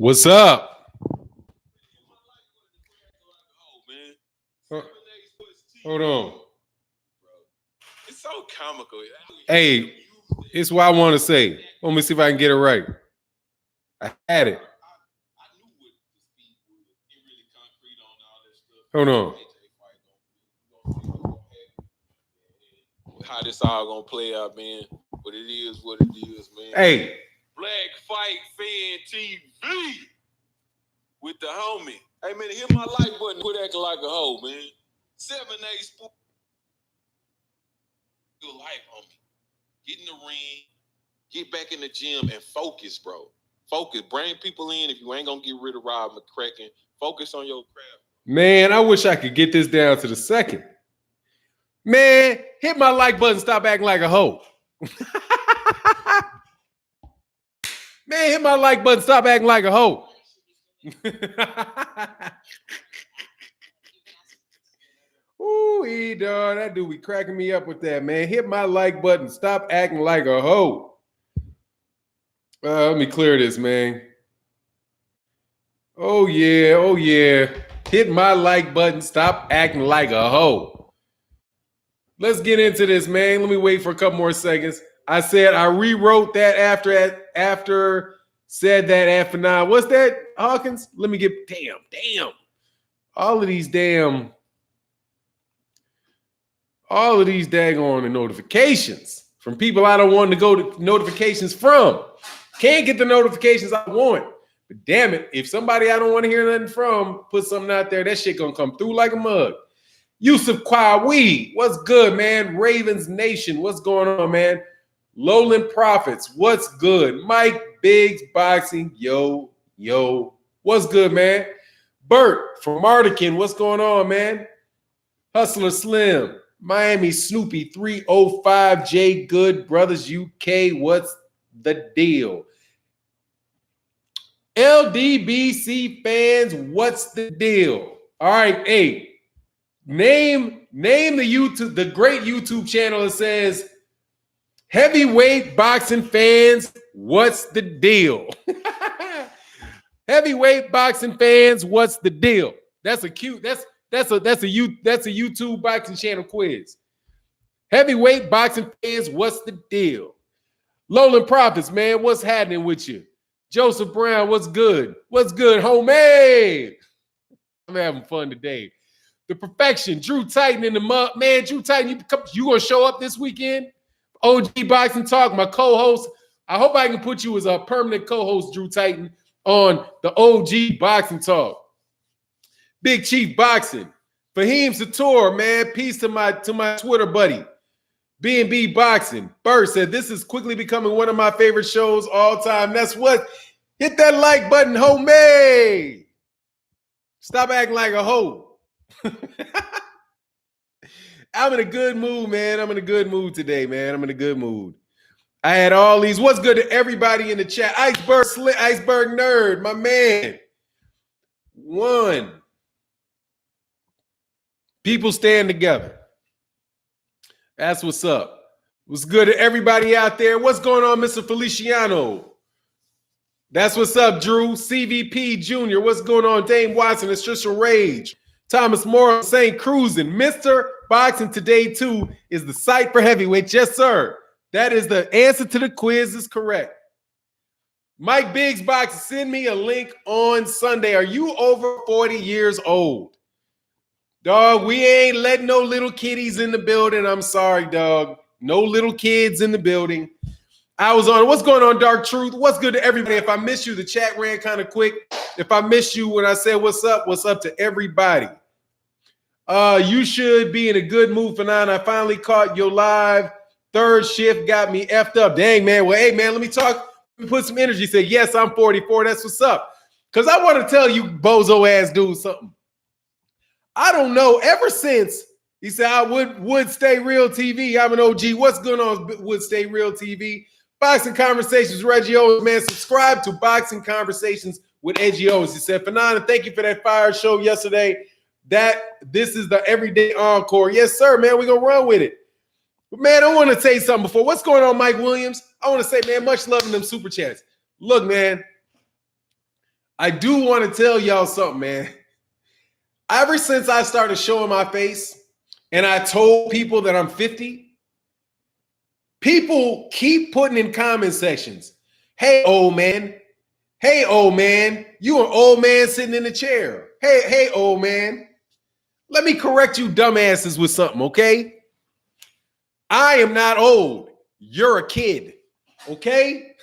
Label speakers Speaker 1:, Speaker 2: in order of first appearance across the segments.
Speaker 1: What's up? Hold on.
Speaker 2: It's so comical.
Speaker 1: Hey, it's what I want to say. Let me see if I can get it right. I had it. Hold on.
Speaker 2: How this all gonna play out, man. But it is what it is, man.
Speaker 1: Hey.
Speaker 2: Black Fight Fan TV with the homie. Hey, man, hit my like button. Quit acting like a hoe, man. 7-8 Sports. Your life, homie. Get in the ring. Get back in the gym and focus, bro. Focus. Bring people in if you ain't gonna get rid of Rob McCracken. Focus on your craft.
Speaker 1: Man, I wish I could get this down to the second. Man, hit my like button. Stop acting like a hoe. Man, hit my like button. Stop acting like a hoe. Ooh, dog, that dude be cracking me up with that, man. Hit my like button. Stop acting like a hoe. Let me clear this, man. Oh, yeah. Oh, yeah. Hit my like button. Stop acting like a hoe. Let's get into this, man. Let me wait for a couple more seconds. I said I rewrote that after said that after 9. What's that, Hawkins? Let me get damn. All of these daggone notifications from people I don't want to go to notifications from. Can't get the notifications I want. But damn it, if somebody I don't want to hear nothing from put something out there, that shit gonna come through like a mug. Yusuf Kwawi, what's good, man? Ravens Nation, what's going on, man? Lowland Profits, what's good? Mike Biggs Boxing, yo. What's good, man? Bert from Mardican, what's going on, man? Hustler Slim, Miami Snoopy 305, J Good Brothers UK, what's the deal? LDBC fans, what's the deal? All right, hey. Name the great YouTube channel that says heavyweight boxing fans, what's the deal? Heavyweight boxing fans, what's the deal? That's a YouTube boxing channel quiz. Heavyweight boxing fans, what's the deal? Lowland Profits, man, what's happening with you? Joseph Brown, what's good? What's good, homie? I'm having fun today. The Perfection, Drew Titan in the mud. Man, Drew Titan, you gonna show up this weekend? OG Boxing Talk, my co-host. I hope I can put you as a permanent co-host, Drew Titan, on the OG Boxing Talk. Big Chief Boxing. Fahim Sator, man. Peace to my Twitter buddy. B&B Boxing. Bert said, this is quickly becoming one of my favorite shows all time. That's what. Hit that like button, homie. Stop acting like a hoe. I'm in a good mood, man. I'm in a good mood today, man. I'm in a good mood. I had all these. What's good to everybody in the chat? Iceberg Nerd, my man. One. People stand together. That's what's up. What's good to everybody out there? What's going on, Mr. Feliciano? That's what's up, Drew. CVP Jr. What's going on, Dame Watson? It's just a rage. Thomas Moore saying cruising. Mr. Boxing Today 2 is the site for heavyweight. Yes, sir. That is the answer to the quiz is correct. Mike Biggs Boxing, send me a link on Sunday. Are you over 40 years old? Dog, we ain't letting no little kiddies in the building. I'm sorry, dog. No little kids in the building. I was on. What's going on, Dark Truth? What's good to everybody? If I miss you, the chat ran kind of quick. If I miss you when I said what's up to everybody. You should be in a good mood for 9. I finally caught your live. Third shift got me effed up. Dang, man. Well, hey, man, let me talk. Let me put some energy. Say, yes, I'm 44. That's what's up. Because I want to tell you, bozo ass dude, something. I don't know. Ever since he said I would stay real TV. I'm an OG. What's going on? Would stay real TV. Boxing Conversations, Reggie Owens, man. Subscribe to Boxing Conversations with Reggie Owens. He said, Fernanda, thank you for that fire show yesterday. This is the everyday encore. Yes, sir, man. We're gonna run with it. But man, I want to say something before. What's going on, Mike Williams? I want to say, man, much love in them super chats. Look, man. I do want to tell y'all something, man. Ever since I started showing my face and I told people that I'm 50, people keep putting in comment sections, hey, old man. Hey, old man. You an old man sitting in the chair. Hey, old man. Let me correct you dumbasses with something, okay? I am not old. You're a kid, okay?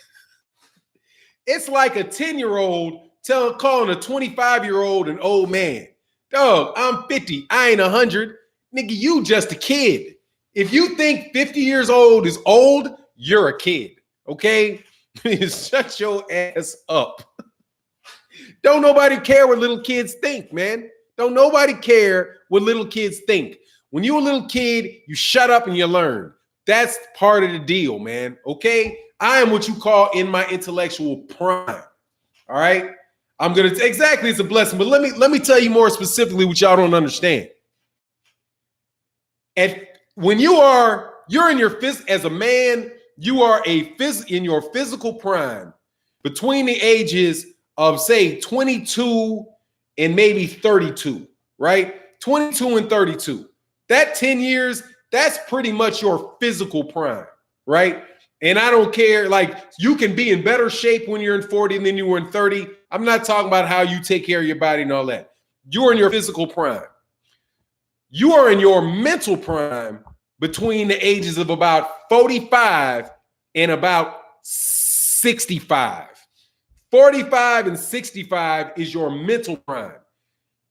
Speaker 1: It's like a 10-year-old calling a 25-year-old an old man. Dog, I'm 50. I ain't 100. Nigga, you just a kid. If you think 50 years old is old, you're a kid, okay? Shut your ass up. Don't nobody care what little kids think, man. Don't nobody care what little kids think. When you're a little kid, you shut up and you learn. That's part of the deal, man, okay? I am what you call in my intellectual prime, all right? Exactly, it's a blessing, but let me tell you more specifically what y'all don't understand. And when you're in your as a man, you are in your physical prime between the ages of say 22 and maybe 32, right? 22 and 32. That 10 years, that's pretty much your physical prime, right? And I don't care, like you can be in better shape when you're in 40 than you were in 30. I'm not talking about how you take care of your body and all that. You're in your physical prime. You are in your mental prime between the ages of about 45 and about 65. 45 and 65 is your mental prime.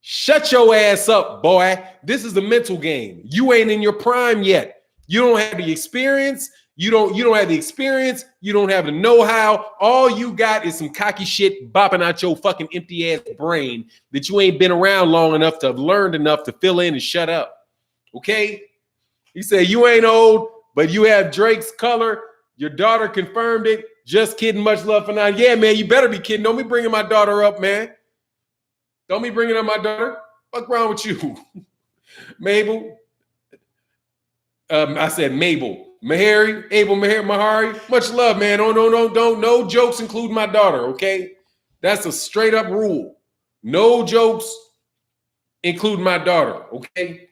Speaker 1: Shut your ass up, boy. This is a mental game. You ain't in your prime yet. You don't have the experience. You don't have the experience. You don't have the know-how. All you got is some cocky shit bopping out your fucking empty ass brain that you ain't been around long enough to have learned enough to fill in and shut up. Okay? He said, you ain't old, but you have Drake's color. Your daughter confirmed it. Just kidding. Much love for now. Yeah, man, you better be kidding. Don't be bringing my daughter up, man. Don't be bringing up my daughter. What's wrong with you? Mabel. I said Mabel. Mahari. Much love, man. Don't. No jokes, including my daughter, okay? That's a straight up rule. No jokes, including my daughter, okay?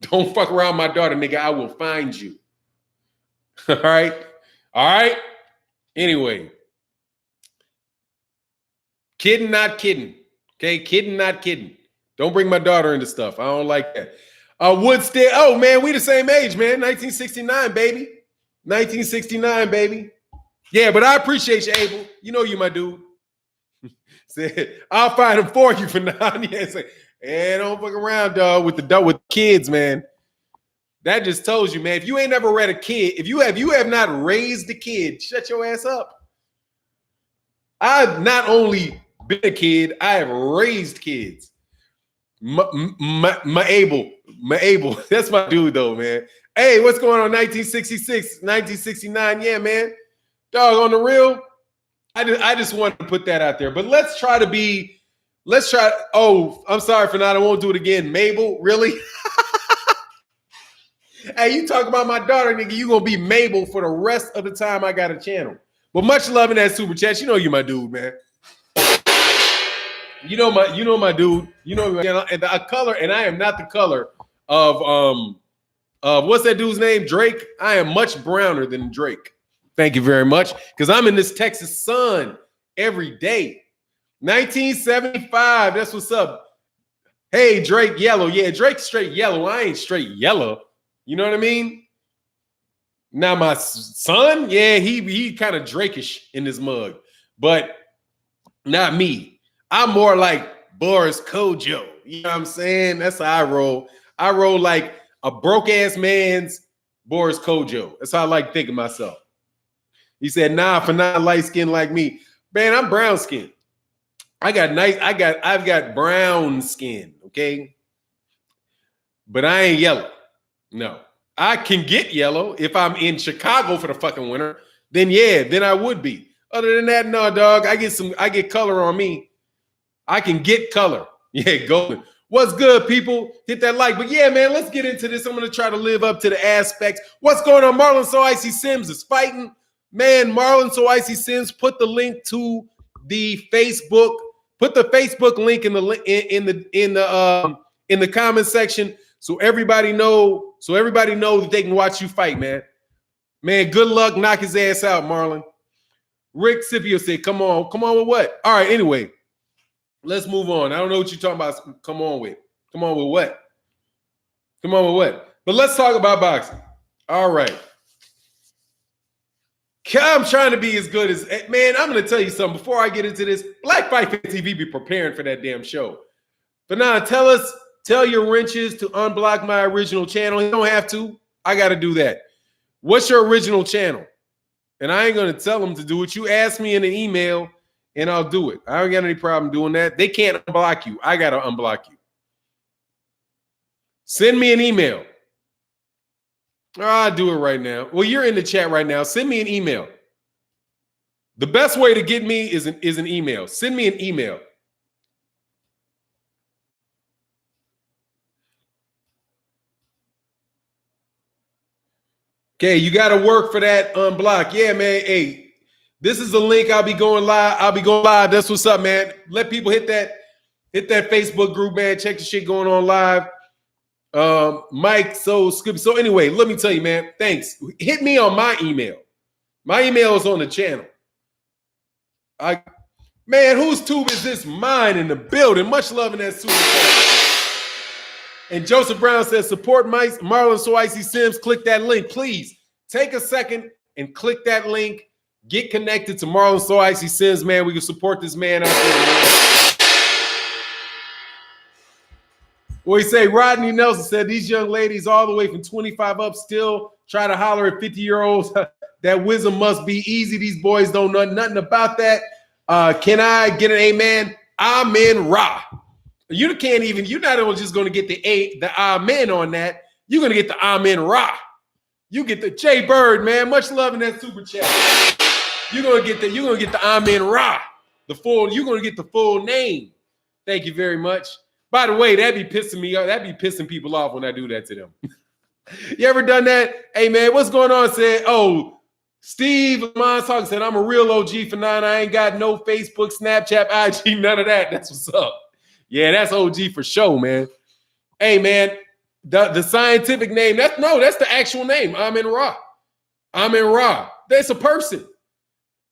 Speaker 1: Don't fuck around my daughter, nigga. I will find you. All right? Anyway. Kidding, not kidding. Okay? Kidding, not kidding. Don't bring my daughter into stuff. I don't like that. Woodstead. Oh, man, we the same age, man. 1969, baby. 1969, baby. Yeah, but I appreciate you, Abel. You know you my dude. Said, I'll find him for you for now. Yeah, say, hey, don't fuck around, dog, with kids, man. That just tells you, man, if you ain't never read a kid, if you have not raised a kid, shut your ass up. I've not only been a kid, I have raised kids. My Abel. That's my dude, though, man. Hey, what's going on? 1966, 1969. Yeah, man. Dog, on the real, I just wanted to put that out there. But let's try. Oh, I'm sorry for that. I won't do it again. Mabel, really? Hey, you talk about my daughter, nigga. You gonna be Mabel for the rest of the time I got a channel. But much love in that super chat. You know you my dude, man. You know my dude. You know the color, and I am not the color of what's that dude's name? Drake. I am much browner than Drake. Thank you very much. Because I'm in this Texas sun every day. 1975. That's what's up. Hey, Drake yellow. Yeah, Drake's straight yellow. I ain't straight yellow. You know what I mean? Now my son, yeah, he kind of Drake-ish in this mug, but not me. I'm more like Boris Kojo. You know what I'm saying? That's how I roll. I roll like a broke-ass man's Boris Kojo. That's how I like thinking myself. He said, nah, for not light skin like me. Man, I'm brown skin. I've got brown skin, okay? But I ain't yellow. No. I can get yellow if I'm in Chicago for the fucking winter. Then yeah, then I would be. Other than that, no, dog. I get color on me. I can get color. Yeah, golden. What's good, people? Hit that like. But yeah, man, let's get into this. I'm going to try to live up to the aspects. What's going on? Marlon So Icy Sims is fighting. Man, Marlon So Icy Sims put the link to the Facebook Put the Facebook link in the comment section so everybody know that they can watch you fight, man. Man, good luck. Knock his ass out, Marlon. Rick Scipio said, come on with what? All right, anyway, let's move on. I don't know what you're talking about. Come on with what? But let's talk about boxing. All right. I'm trying to be as good as, man, I'm going to tell you something. Before I get into this, Black Fight Fan TV be preparing for that damn show. But now tell your wrenches to unblock my original channel. You don't have to. I got to do that. What's your original channel? And I ain't going to tell them to do it. You ask me in an email and I'll do it. I don't got any problem doing that. They can't unblock you. I got to unblock you. Send me an email. I'll do it right now. Well, you're in the chat right now. Send me an email. The best way to get me is an email. Send me an email. Okay, you got to work for that unblock. Yeah, man. Hey, this is the link. I'll be going live. That's what's up, man. Let people hit that Facebook group, man. Check the shit going on live. Mike, so anyway, let me tell you, man. Thanks. Hit me on my email. My email is on the channel. Man, whose tube is this? Mine in the building. Much love in that super chat. And Joseph Brown says, support Marlon So Icy Sims. Click that link. Please take a second and click that link. Get connected to Marlon So Icy Sims, man. We can support this man out there, man. Well, he say Rodney Nelson said these young ladies all the way from 25 up still try to holler at 50-year-olds. That wisdom must be easy. These boys don't know nothing about that. Can I get an amen? Amen, Ra. You can't even, you're not only just going to get the amen on that, you're going to get the amen, Ra. You get the Jay Bird, man. Much love in that super chat. You're going to get the amen, Ra. You're going to get the full name. Thank you very much. By the way, that'd be pissing me off. That'd be pissing people off when I do that to them. You ever done that? Hey, man, what's going on? Said, Steve Montauk said, I'm a real OG for 9. I ain't got no Facebook, Snapchat, IG, none of that. That's what's up. Yeah, that's OG for sure, man. Hey, man, the scientific name, that's the actual name. Amen Ra. Amen Ra. That's a person.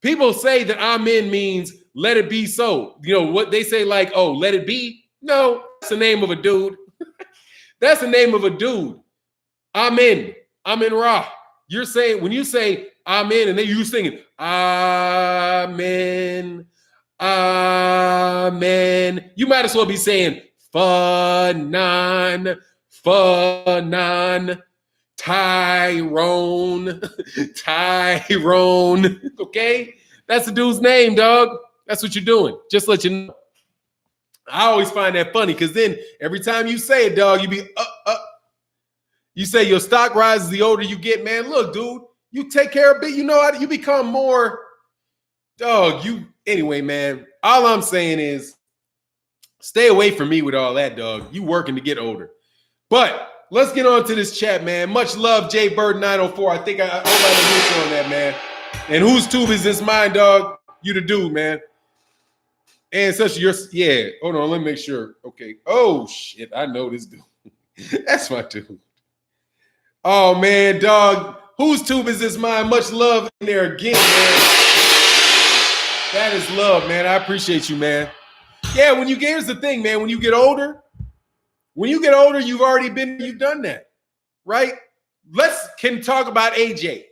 Speaker 1: People say that Amen means let it be so. You know what they say, like, oh, let it be. No, that's the name of a dude. That's the name of a dude. Amen. Amen Ra. You're saying, when you say Amen, and then you singing Amen, Amen, you might as well be saying Fanon, Tyrone. Okay? That's the dude's name, dog. That's what you're doing. Just let you know. I always find that funny because then every time you say it, dog, you be You say your stock rises the older you get, man. Look, dude, you take care of it. You know how you become more, dog. Anyway, man. All I'm saying is stay away from me with all that, dog. You working to get older. But let's get on to this chat, man. Much love, Jay Bird 904. I think I hope I didn't on that, man. And whose tube is this mine, dog? You the dude, man. And yeah. Hold on, let me make sure. Okay. Oh shit, I know this dude. That's my dude. Oh man, dog. Whose tube is this mine? Much love in there again, man. That is love, man. I appreciate you, man. Yeah, here's the thing, man. When you get older, you've done that, right? Can talk about AJ.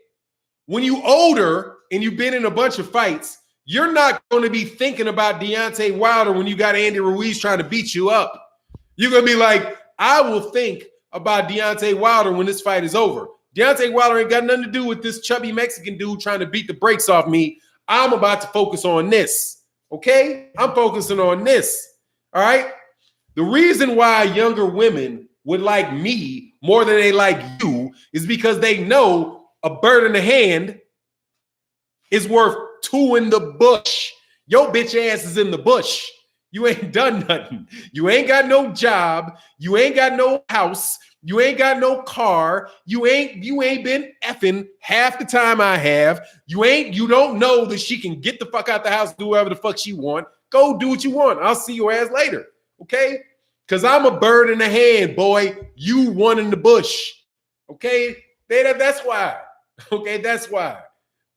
Speaker 1: When you older and you've been in a bunch of fights, you're not going to be thinking about Deontay Wilder when you got Andy Ruiz trying to beat you up. You're going to be like, I will think about Deontay Wilder when this fight is over. Deontay Wilder ain't got nothing to do with this chubby Mexican dude trying to beat the brakes off me. I'm about to focus on this, okay? I'm focusing on this, all right? The reason why younger women would like me more than they like you is because they know a bird in the hand is worth 2 in the bush. Your bitch ass is in the bush. You ain't done nothing. You ain't got no job. You ain't got no house. You ain't got no car. You ain't been effing half the time I have. You don't know that she can get the fuck out the house, do whatever the fuck she want. Go do what you want. I'll see your ass later. Okay? Because I'm a bird in the hand, boy. You one in the bush. Okay? That's why. Okay, that's why.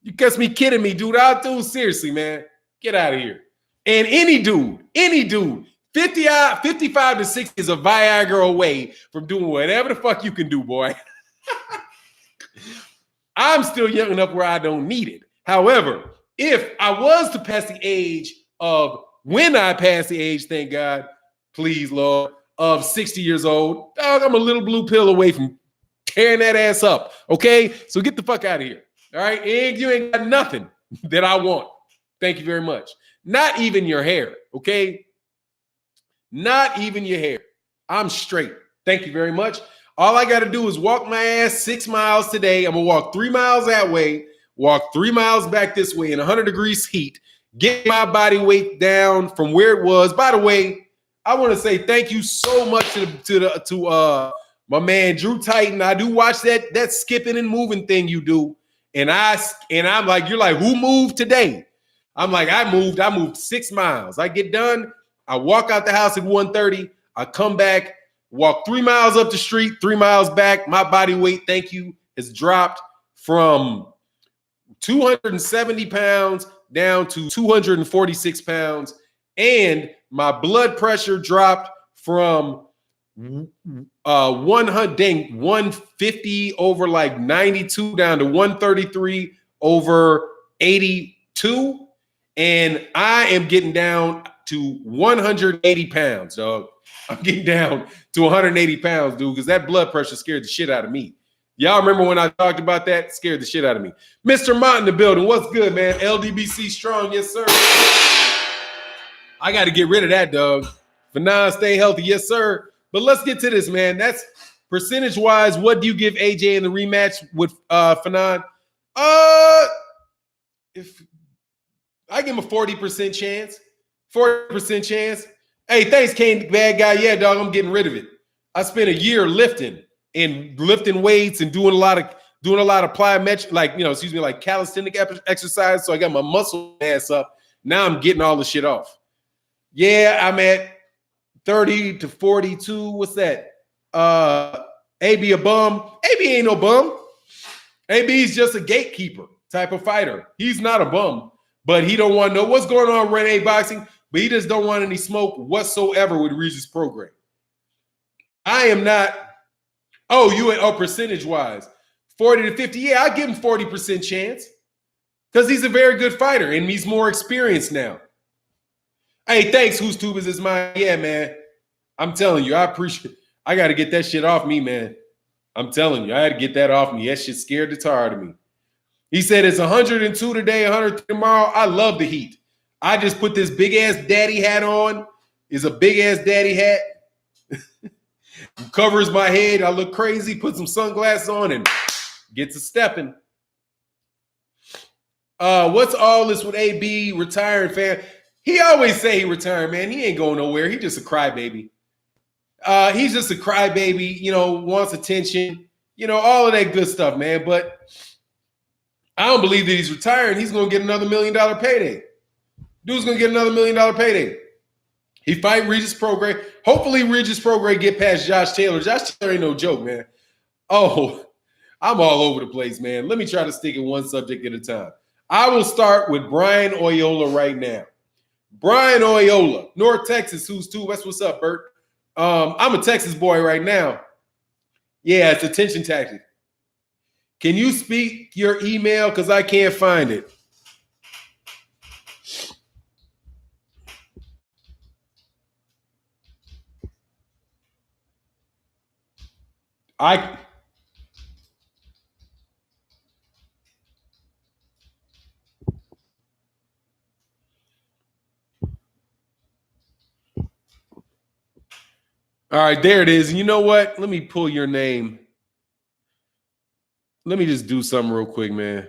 Speaker 1: You catch me kidding me, dude. I'll do seriously, man. Get out of here. And any dude, 55 to 60 is a Viagra away from doing whatever the fuck you can do, boy. I'm still young enough where I don't need it. However, if I was to pass the age of, when I pass the age, thank God, please, Lord, of 60 years old, dog, I'm a little blue pill away from tearing that ass up, okay? So get the fuck out of here, all right? And you ain't got nothing that I want. Thank you very much. Not even your hair, okay? Not even your hair. I'm straight. Thank you very much. All I got to do is walk my ass 6 miles today. I'm going to walk 3 miles that way, walk 3 miles back this way in 100 degrees heat, get my body weight down from where it was. By the way, I want to say thank you so much to my man Drew Titan. I do watch that skipping and moving thing you do. And I'm like, you're like, who moved today? I'm like, I moved 6 miles. I get done. I walk out the house at 1:30. I come back, walk 3 miles up the street, 3 miles back. My body weight, thank you, has dropped from 270 pounds down to 246 pounds. And my blood pressure dropped from 150 over like 92 down to 133 over 82. And I am getting down to 180 pounds, dog. I'm getting down to 180 pounds, dude, because that blood pressure scared the shit out of me. Y'all remember when I talked about that? It scared the shit out of me. Mr. Mott in the building. What's good, man? LDBC strong. Yes, sir. I got to get rid of that, dog. Fanon, stay healthy. Yes, sir. But let's get to this, man. That's percentage-wise. What do you give AJ in the rematch with Fanon? If I give him a 40% chance. 40% chance. Hey, thanks, Kane, bad guy. Yeah, dog, I'm getting rid of it. I spent a year lifting weights and doing a lot of plyometric, like calisthenic exercise. So I got my muscle mass up. Now I'm getting all the shit off. Yeah, I'm at 30 to 42. What's that? AB a bum. AB ain't no bum. AB's just a gatekeeper type of fighter. He's not a bum. But he don't want to know what's going on in Renee Boxing, but he just don't want any smoke whatsoever with Regis Progais. I am not, percentage-wise, 40 to 50. Yeah, I give him 40% chance because he's a very good fighter and he's more experienced now. Hey, thanks, Whose Tubers is mine. Yeah, man. I'm telling you, I appreciate it. I got to get that shit off me, man. I'm telling you, I had to get that off me. That shit scared the tar out of me. He said it's 102 today, 100 tomorrow. I love the heat. I just put this big-ass daddy hat on. It's a big-ass daddy hat. Covers my head. I look crazy. Put some sunglasses on and gets a stepping. What's all this with AB retiring, fan? He always say he retired, man. He ain't going nowhere. He just a crybaby. He's just a crybaby, wants attention, all of that good stuff, man. But I don't believe that he's retiring. He's going to get another $1 million payday. Dude's going to get another $1 million payday. He fight Regis Progais. Hopefully Regis Progais get past Josh Taylor. Josh Taylor ain't no joke, man. Oh, I'm all over the place, man. Let me try to stick in one subject at a time. I will start with Brian Oyola right now. Brian Oyola, North Texas, who's too. That's what's up, Bert. I'm a Texas boy right now. Yeah, it's a tension tactic. Can you speak your email? Because I can't find it. All right, there it is. And you know what? Let me pull your name. Let me just do something real quick, man.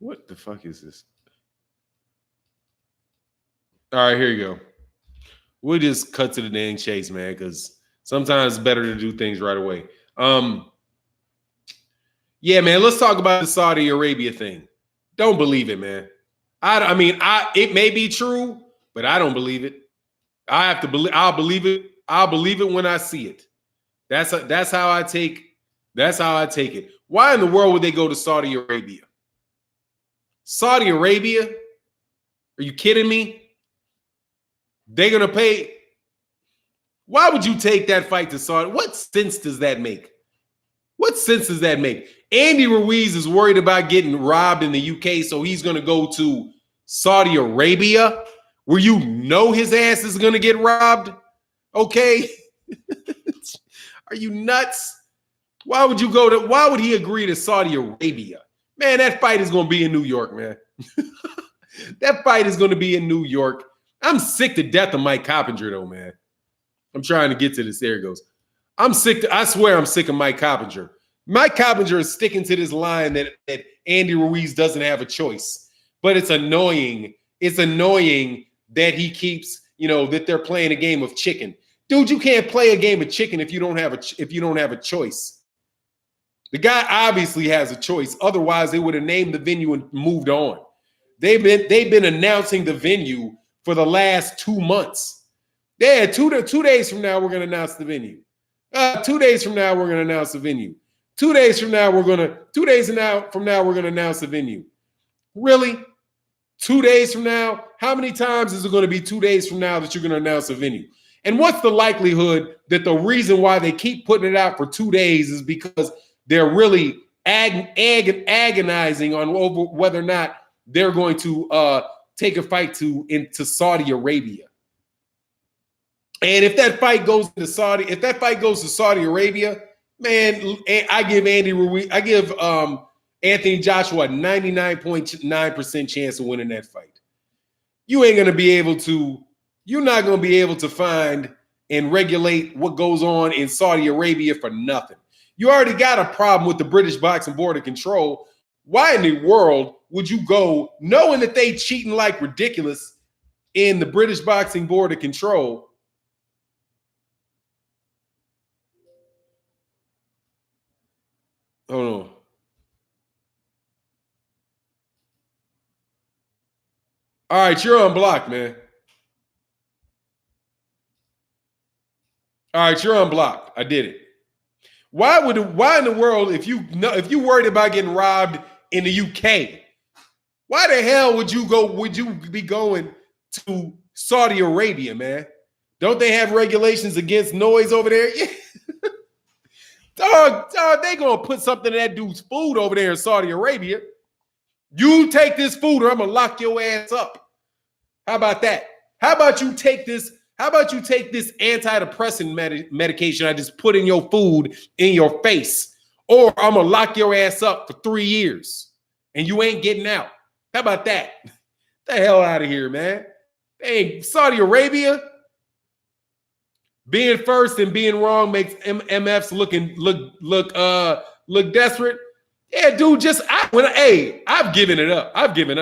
Speaker 1: What the fuck is this? All right, here you go. We'll just cut to the dang chase, man, because sometimes it's better to do things right away. Yeah, man, let's talk about the Saudi Arabia thing. Don't believe it, man. I mean, it may be true, but I don't believe it. I have to believe. I'll believe it. I'll believe it when I see it. That's how I take. That's how I take it. Why in the world would they go to Saudi Arabia? Saudi Arabia? Are you kidding me? They're gonna pay. Why would you take that fight to Saudi? What sense does that make? What sense does that make? Andy Ruiz is worried about getting robbed in the UK, so he's going to go to Saudi Arabia, where you know his ass is going to get robbed. Okay? Are you nuts? Why would he agree to Saudi Arabia? Man, that fight is going to be in New York, man. That fight is going to be in New York. I'm sick to death of Mike Coppinger, though, man. I'm trying to get to this. There it goes. I swear I'm sick of Mike Coppinger. Mike Coppinger is sticking to this line that Andy Ruiz doesn't have a choice. But it's annoying. It's annoying that he keeps, that they're playing a game of chicken. Dude, you can't play a game of chicken if you don't have a choice. The guy obviously has a choice. Otherwise, they would have named the venue and moved on. They've been announcing the venue for the last 2 months. Yeah, 2 days from now, we're going to announce the venue. 2 days from now, we're going to announce the venue. 2 days from now, we're going to announce the venue. Really? 2 days from now? How many times is it going to be 2 days from now that you're going to announce a venue? And what's the likelihood that the reason why they keep putting it out for 2 days is because they're really agonizing on over whether or not they're going to take a fight into Saudi Arabia? And if that fight goes to Saudi Arabia, man, I give Anthony Joshua a 99.9% chance of winning that fight. You're not going to be able to find and regulate what goes on in Saudi Arabia for nothing. You already got a problem with the British Boxing Board of Control. Why in the world would you go knowing that they cheating like ridiculous in the British Boxing Board of Control? Hold on. All right, you're unblocked, man. All right, you're unblocked. I did it. Why in the world, if you worried about getting robbed in the UK, why the hell would you be going to Saudi Arabia, man? Don't they have regulations against noise over there? Yeah. Dog, they gonna put something in that dude's food over there in Saudi Arabia. You take this food or I'm gonna lock your ass up. How about that? How about you take this antidepressant medication I just put in your food in your face, or I'm gonna lock your ass up for 3 years and you ain't getting out. How about that? The hell out of here, man. Hey, Saudi Arabia. Being first and being wrong makes MFs look desperate. Yeah, dude, I've given it up. I've given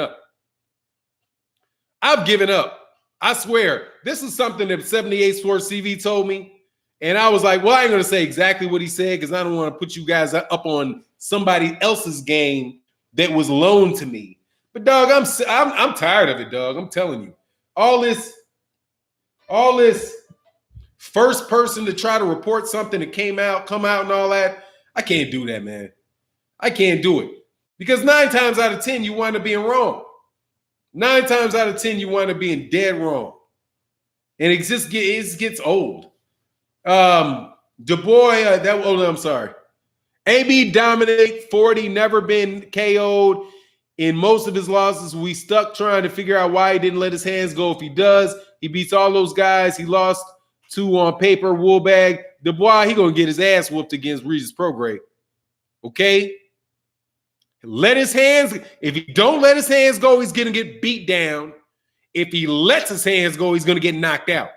Speaker 1: up. I swear. This is something that 78 Sports TV told me. And I was like, well, I ain't going to say exactly what he said because I don't want to put you guys up on somebody else's game that was loaned to me. But, dog, I'm tired of it, dog. I'm telling you. All this first person to try to report something that come out and all that. I can't do that, man. I can't do it. Because 9 times out of 10, you wind up being wrong. 9 times out of 10, you wind up being dead wrong. And it just gets old. I'm sorry. AB dominate 40, never been KO'd. In most of his losses, we stuck trying to figure out why he didn't let his hands go. If he does, he beats all those guys he lost to on paper. Woolbag, Dubois, he gonna get his ass whooped against Regis Progais. Okay? If he don't let his hands go, he's gonna get beat down. If he lets his hands go, he's gonna get knocked out.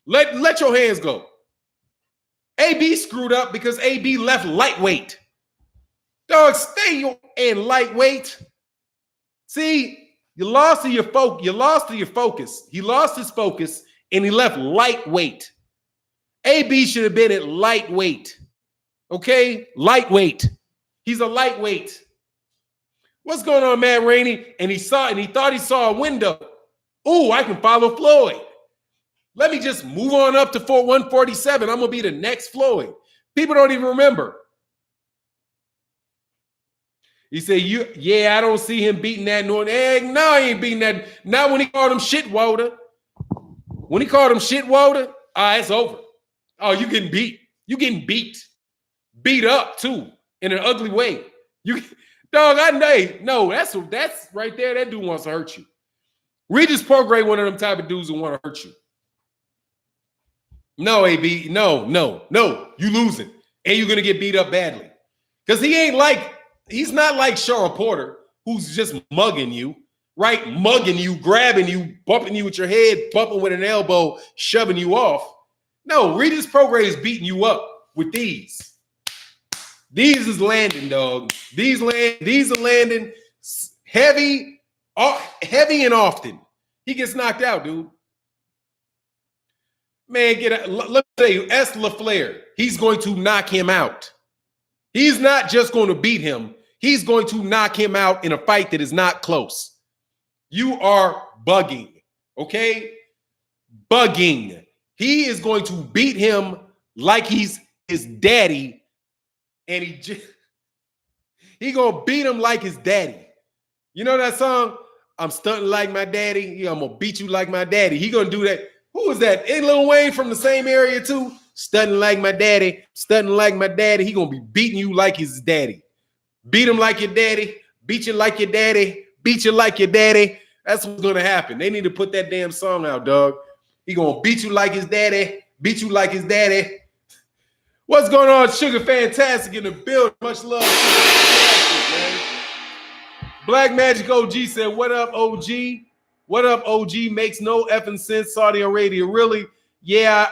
Speaker 1: Let your hands go. AB screwed up because AB left lightweight. Dog, stay in lightweight. See, you lost to your focus. You lost to your focus. He lost his focus and he left lightweight. AB should have been at lightweight. Okay? Lightweight. He's a lightweight. What's going on, Matt Rainey? And he thought he saw a window. Ooh, I can follow Floyd. Let me just move on up to 147. I'm going to be the next Floyd. People don't even remember. He said, I don't see him beating that Norton. No, I ain't beating that. Not when he called him shitwater. When he called him shitwater, it's over. Oh, you getting beat. You getting beat. Beat up, too, in an ugly way. Dog, I know. No, that's right there. That dude wants to hurt you. Regis Progais, one of them type of dudes who want to hurt you. No, AB. No. You losing. And you're going to get beat up badly. Because he's not like Sean Porter, who's just mugging you, right? Mugging you, grabbing you, bumping you with your head, bumping with an elbow, shoving you off. No, Regis Progais is beating you up with these. These is landing, dog. These are landing heavy and often. He gets knocked out, dude. Man, let me tell you, S. LaFleur, he's going to knock him out. He's not just going to beat him. He's going to knock him out in a fight that is not close. You are bugging, okay? Bugging. He is going to beat him like he's his daddy, and he going to beat him like his daddy. You know that song? I'm stunting like my daddy. Yeah, I'm going to beat you like my daddy. He going to do that. Who is that? Ain't Lil Wayne from the same area too? Stunting like my daddy. Stunting like my daddy. He going to be beating you like his daddy. Beat him like your daddy. Beat you like your daddy. Beat you like your daddy. That's what's going to happen. They need to put that damn song out, dog. He going to beat you like his daddy. Beat you like his daddy. What's going on? Sugar Fantastic in the building. Much love. Man. Black Magic OG said, what up, OG? What up, OG? Makes no effing sense. Saudi Arabia. Really? Yeah,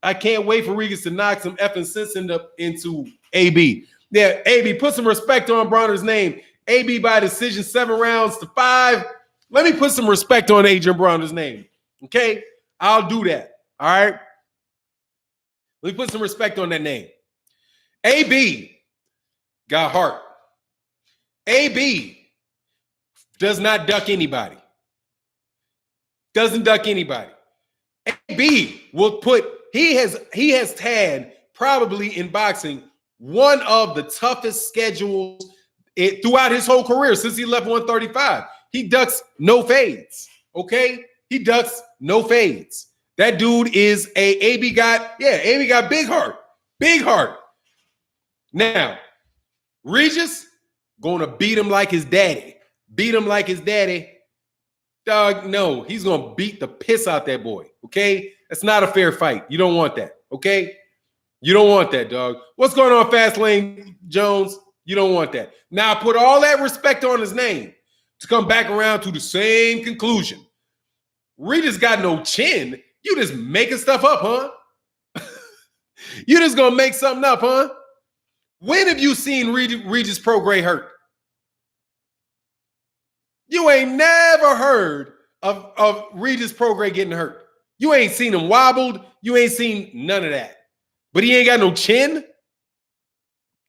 Speaker 1: I can't wait for Regis to knock some effing sense into AB. Yeah, AB, put some respect on Broner's name. AB by decision, 7 rounds to 5. Let me put some respect on Adrian Broner's name. Okay? I'll do that. All right? Let me put some respect on that name. AB got heart. AB does not duck anybody. Doesn't duck anybody. AB will he has had probably in boxing one of the toughest schedules throughout his whole career since he left 135. He ducks no fades. Okay? He ducks no fades. That dude is AB got big heart. Big heart. Now, Regis gonna beat him like his daddy. Beat him like his daddy. Dog, no, he's gonna beat the piss out that boy. Okay? That's not a fair fight. You don't want that. Okay? You don't want that, dog. What's going on, Fast Lane Jones? You don't want that. Now put all that respect on his name to come back around to the same conclusion. Regis got no chin. You just making stuff up, huh? You just gonna make something up, huh? When have you seen Regis Progais hurt? You ain't never heard of Regis Progais getting hurt. You ain't seen him wobbled. You ain't seen none of that. But he ain't got no chin?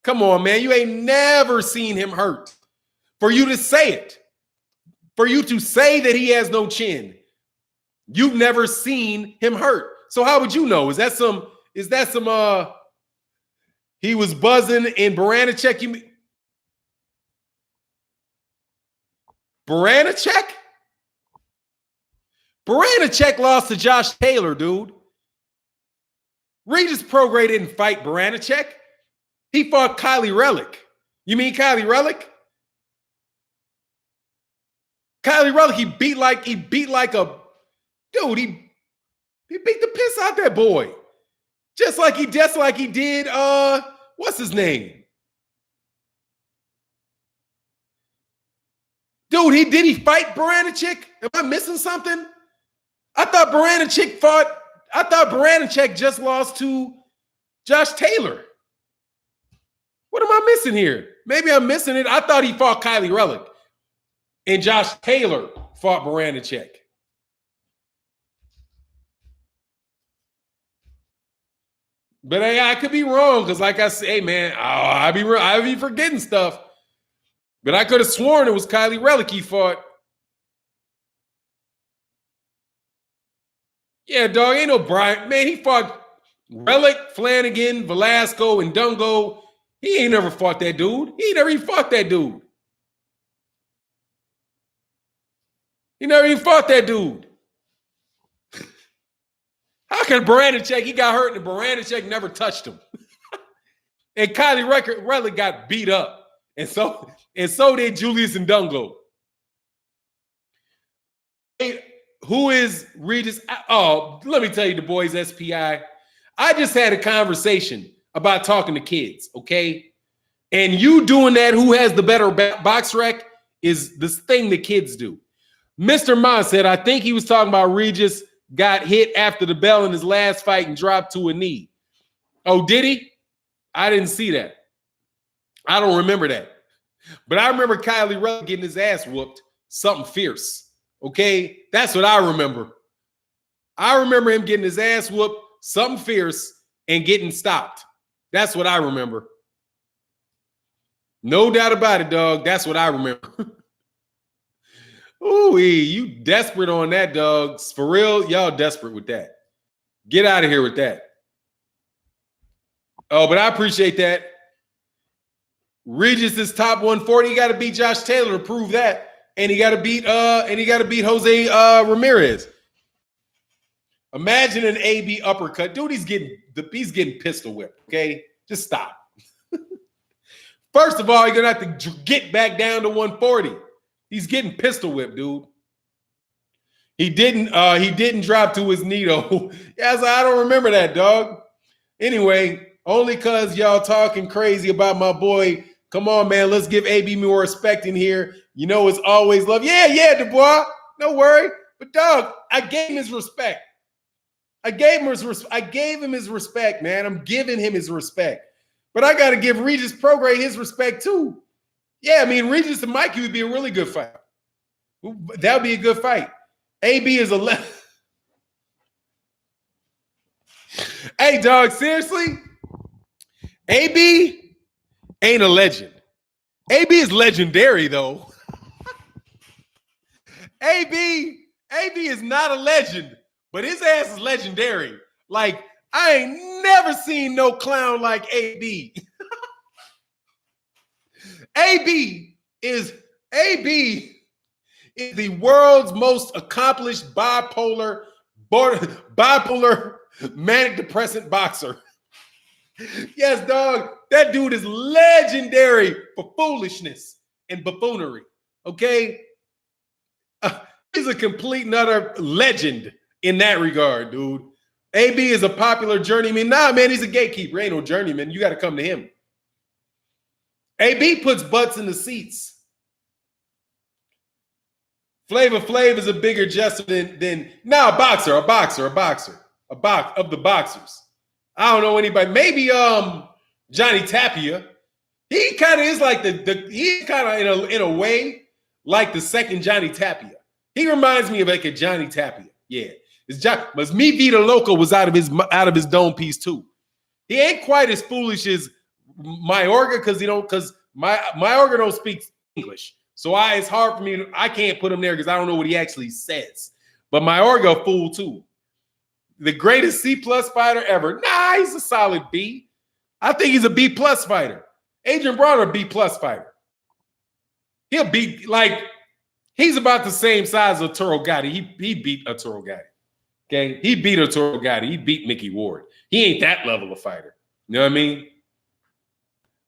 Speaker 1: Come on, man. You ain't never seen him hurt. For you to say it, for you to say that he has no chin, you've never seen him hurt. So how would you know? Is that some he was buzzing in Baranachek? You mean Baranachek? Baranachek lost to Josh Taylor, dude. Regis Progais didn't fight Baranachek. He fought Kylie Relic. You mean Kylie Relic? Kylie Relic, he beat like a dude. He beat the piss out that boy. Just like he did, what's his name? Dude, did he fight Baranachek? Am I missing something? I thought Baranachek just lost to Josh Taylor. What am I missing here? Maybe I'm missing it. I thought he fought Kylie Relic. and Josh Taylor fought Baranicek. But I could be wrong because, like I say, hey, man, I be forgetting stuff. But I could have sworn it was Kylie Relic he fought. Yeah, dog, ain't no Brian. Man, he fought Relic, Flanagan, Velasco, and Dungo. He ain't never fought that dude. He never even fought that dude. He never even fought that dude. How can Baranicek, he got hurt and Baranicek never touched him. And Kylie Relic got beat up. And so did Julius and Dungo. Hey, who is Regis? Oh, let me tell you, the boys SPI. I just had a conversation about talking to kids, okay? And you doing that, who has the better box rec, is this thing the kids do. Mr. Ma said, I think he was talking about Regis got hit after the bell in his last fight and dropped to a knee. Oh, did he? I didn't see that. I don't remember that. But I remember Kylie Relic getting his ass whooped, something fierce. Okay, that's what I remember. I remember him getting his ass whooped, something fierce, and getting stopped. That's what I remember. No doubt about it, dog. That's what I remember. Ooh, you desperate on that, dog. For real, y'all desperate with that. Get out of here with that. Oh, but I appreciate that. Regis is top 140. He got to beat Josh Taylor to prove that. And he got to beat Jose Ramirez. Imagine an AB uppercut. Dude, he's getting pistol whipped. Okay? Just stop. First of all, you're gonna have to get back down to 140. He's getting pistol whipped, dude. He didn't drop to his knee, though. Yeah, I don't remember that, dog. Anyway, only because y'all talking crazy about my boy. Come on, man. Let's give AB more respect in here. You know, it's always love. Yeah, Dubois. No worry. But, dog, I gave him his respect. I gave him his respect, man. I'm giving him his respect. But I got to give Regis Progais his respect, too. Yeah, I mean, Regis and Mikey would be a really good fight. That would be a good fight. AB is a Hey, dog, seriously? AB ain't a legend. AB is legendary, though. AB is not a legend, but his ass is legendary. Like, I ain't never seen no clown like AB. AB is the world's most accomplished bipolar manic depressant boxer. Yes, dog. That dude is legendary for foolishness and buffoonery. Okay? He's a complete and utter legend in that regard, dude. AB is a popular journeyman. Nah, man, he's a gatekeeper. Ain't no journeyman. You got to come to him. AB puts butts in the seats. Flavor Flav is a bigger jester than a boxer of the boxers. I don't know anybody. Maybe Johnny Tapia. He kind of is like he's kind of in a way like the second Johnny Tapia. He reminds me of like a Johnny Tapia. Yeah, but Mi Vida Loca was out of his dome piece too. He ain't quite as foolish as Mayorga because Mayorga don't speak English. So it's hard for me. I can't put him there because I don't know what he actually says. But Mayorga a fool too. The greatest C+ fighter ever. Nah, he's a solid B. I think he's a B+ fighter. Adrian Broner, B+ fighter. He'll be like, he's about the same size as Arturo Gatti. He beat Arturo Gatti. Okay? He beat Arturo Gatti. He beat Mickey Ward. He ain't that level of fighter. You know what I mean?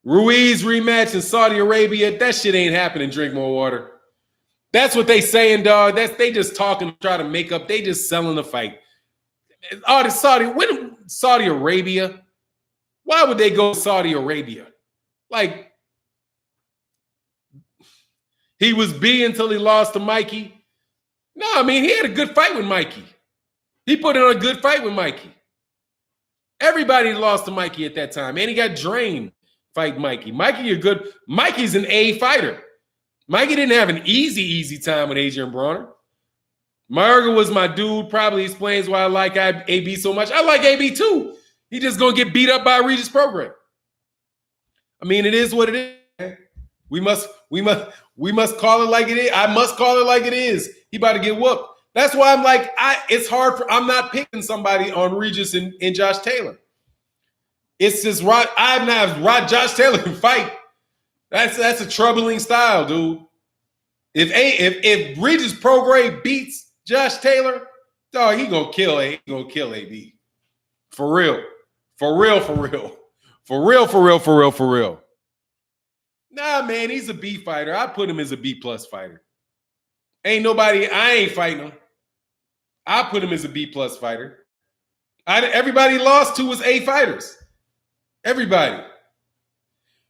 Speaker 1: Ruiz rematch in Saudi Arabia. That shit ain't happening. Drink more water. That's what they saying, dog. They just talking, try to make up. They just selling the fight. Oh, Saudi Arabia. Why would they go to Saudi Arabia? Like, he was B until he lost to Mikey. No, I mean, he had a good fight with Mikey. He put in a good fight with Mikey. Everybody lost to Mikey at that time. And he got drained fighting Mikey. Mikey's an A fighter. Mikey didn't have an easy time with Adrian Broner. Mayorga was my dude. Probably explains why I like AB so much. I like AB too. He just gonna get beat up by Regis program. I mean, it is what it is. We must call it like it is. I must call it like it is. He about to get whooped. That's why I'm like, it's hard I'm not picking somebody on Regis and Josh Taylor. It's just Josh Taylor can fight. That's a troubling style, dude. If Regis Progais beats Josh Taylor, dog, he gonna kill AB. For real. Nah, man, he's a B fighter. I put him as a B+ fighter. I ain't fighting him. I put him as a B+ fighter. Everybody lost to was A fighters. Everybody.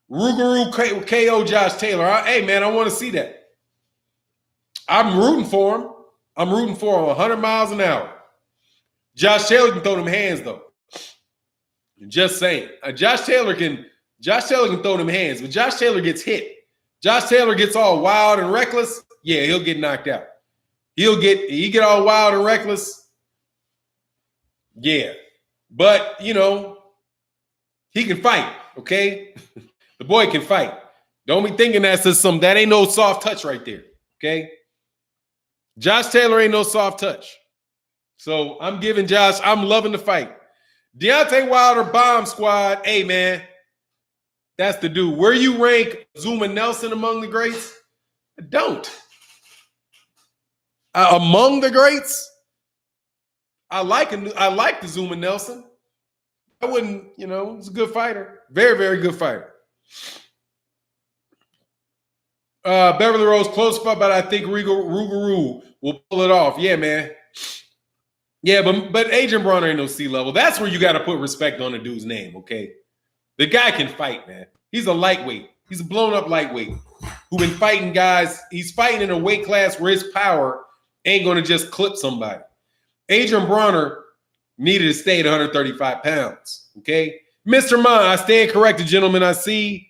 Speaker 1: Rougarou KO Josh Taylor. Hey, man, I want to see that. I'm rooting for him. 100 miles an hour. Josh Taylor can throw them hands, though. Just saying. Josh Taylor can throw them hands, but Josh Taylor gets hit. Josh Taylor gets all wild and reckless. Yeah, he'll get knocked out. He get all wild and reckless. Yeah. But, he can fight, okay? The boy can fight. Don't be thinking that ain't no soft touch right there, okay? Josh Taylor ain't no soft touch. So I'm loving the fight. Deontay Wilder Bomb Squad. Hey, man, that's the dude. Where you rank Zuma Nelson among the greats? I don't. Among the greats, I like the Zuma Nelson. I wouldn't, he's a good fighter. Very, very good fighter. Beverly Rose, close fight, but I think Rougarou will pull it off. Yeah, man. Yeah, but Adrian Broner ain't no C-level. That's where you got to put respect on the dude's name, okay? The guy can fight, man. He's a lightweight. He's a blown-up lightweight who been fighting guys. He's fighting in a weight class where his power ain't going to just clip somebody. Adrian Broner needed to stay at 135 pounds, okay? Mr. Ma, I stand corrected, gentlemen. I see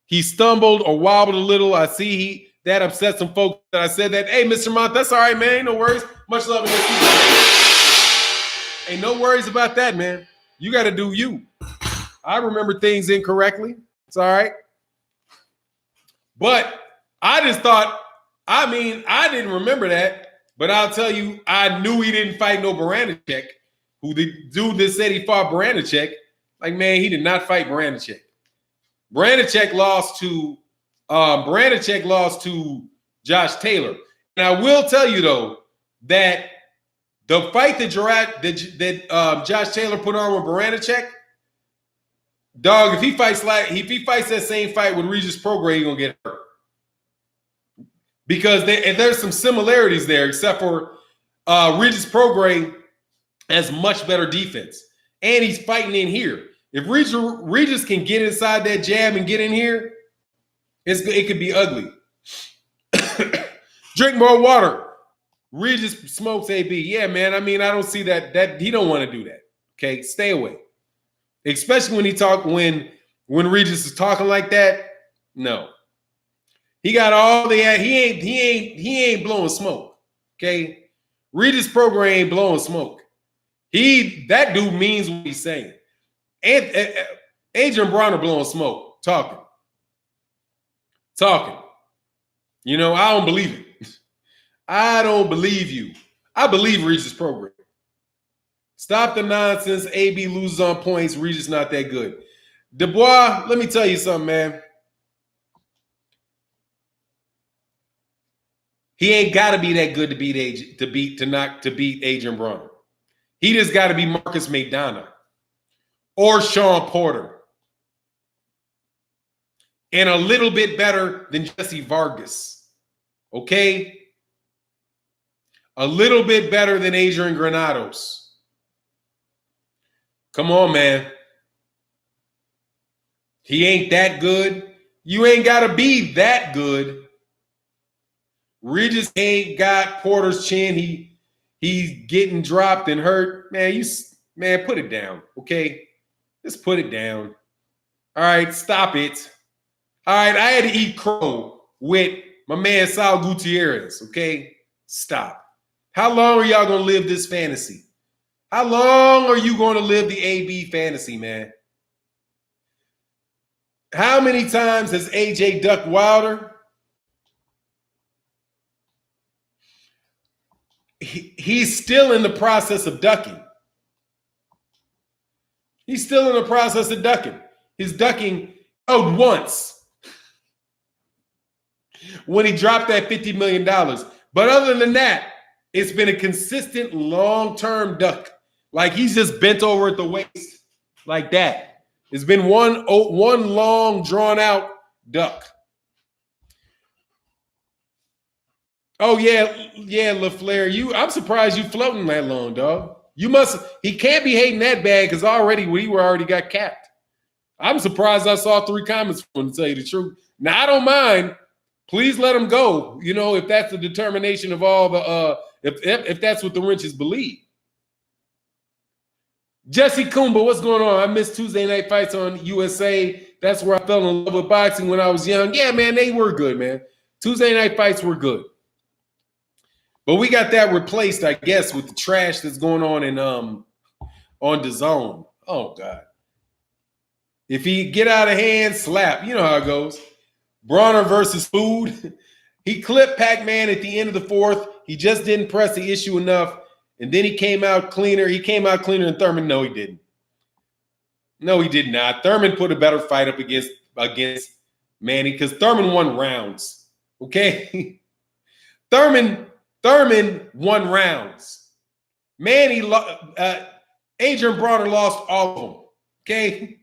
Speaker 1: he stumbled or wobbled a little. I see that upset some folks that I said that. Hey, Mr. Mont, that's all right, man. Ain't no worries. Much love in this season. Ain't no worries about that, man. You got to do you. I remember things incorrectly. It's all right. But I just thought, I didn't remember that. But I'll tell you, I knew he didn't fight no Baranachek, who the dude that said he fought Baranachek. Like, man, he did not fight Baranachek. Baranachek lost to Josh Taylor. And I will tell you, though, that the fight that Josh Taylor put on with Baranachek, dog, if he fights that same fight with Regis Progais, he's going to get hurt. Because there's some similarities there, except for Regis Progais has much better defense. And he's fighting in here. If Regis can get inside that jab and get in here, it could be ugly. Drink more water. Regis smokes AB. Yeah, man. I don't see that he don't want to do that. Okay, stay away. Especially when Regis is talking like that. No. He got all the he ain't blowing smoke. Okay? Regis Progais ain't blowing smoke. That dude means what he's saying. And Adrian Broner blowing smoke, talking. I don't believe it. I don't believe you. I believe Regis Progais. Stop the nonsense. AB loses on points. Regis not that good. Dubois, let me tell you something, man. He ain't got to be that good to beat Adrian Broner. He just got to be Marcus Maidana or Sean Porter. And a little bit better than Jesse Vargas. Okay? A little bit better than Adrian Granados. Come on, man. He ain't that good. You ain't got to be that good. Regis ain't got Porter's chin. He's getting dropped and hurt. Man, put it down, okay? Just put it down. All right, stop it. All right, I had to eat crow with My man Sal Gutierrez, okay? Stop. How long are y'all going to live this fantasy? How long are you going to live the AB fantasy, man? How many times has AJ ducked Wilder? He's still in the process of ducking. He's still in the process of ducking. His ducking once when he dropped that $50 million. But other than that, it's been a consistent long-term duck. Like he's just bent over at the waist like that. It's been one long, drawn-out duck. Oh, yeah, LaFleur. I'm surprised you floating that long, dog. He can't be hating that bad because we already got capped. I'm surprised I saw 3 comments from him, to tell you the truth. Now, I don't mind. Please let him go. You know, if that's the determination of all the if that's what the wrenches believe. Jesse Kumba, what's going on? I missed Tuesday night fights on USA. That's where I fell in love with boxing when I was young. Yeah, man, they were good, man. Tuesday night fights were good. But we got that replaced, I guess, with the trash that's going on in on DAZN. Oh, God. If he get out of hand, slap. You know how it goes. Broner versus Food. He clipped Pac-Man at the end of the 4th. He just didn't press the issue enough. And then he came out cleaner. He came out cleaner than Thurman. No, he didn't. No, he did not. Thurman put a better fight up against Manny because Thurman won rounds. Okay? Thurman won rounds. Manny, Adrian Broner lost all of them. Okay?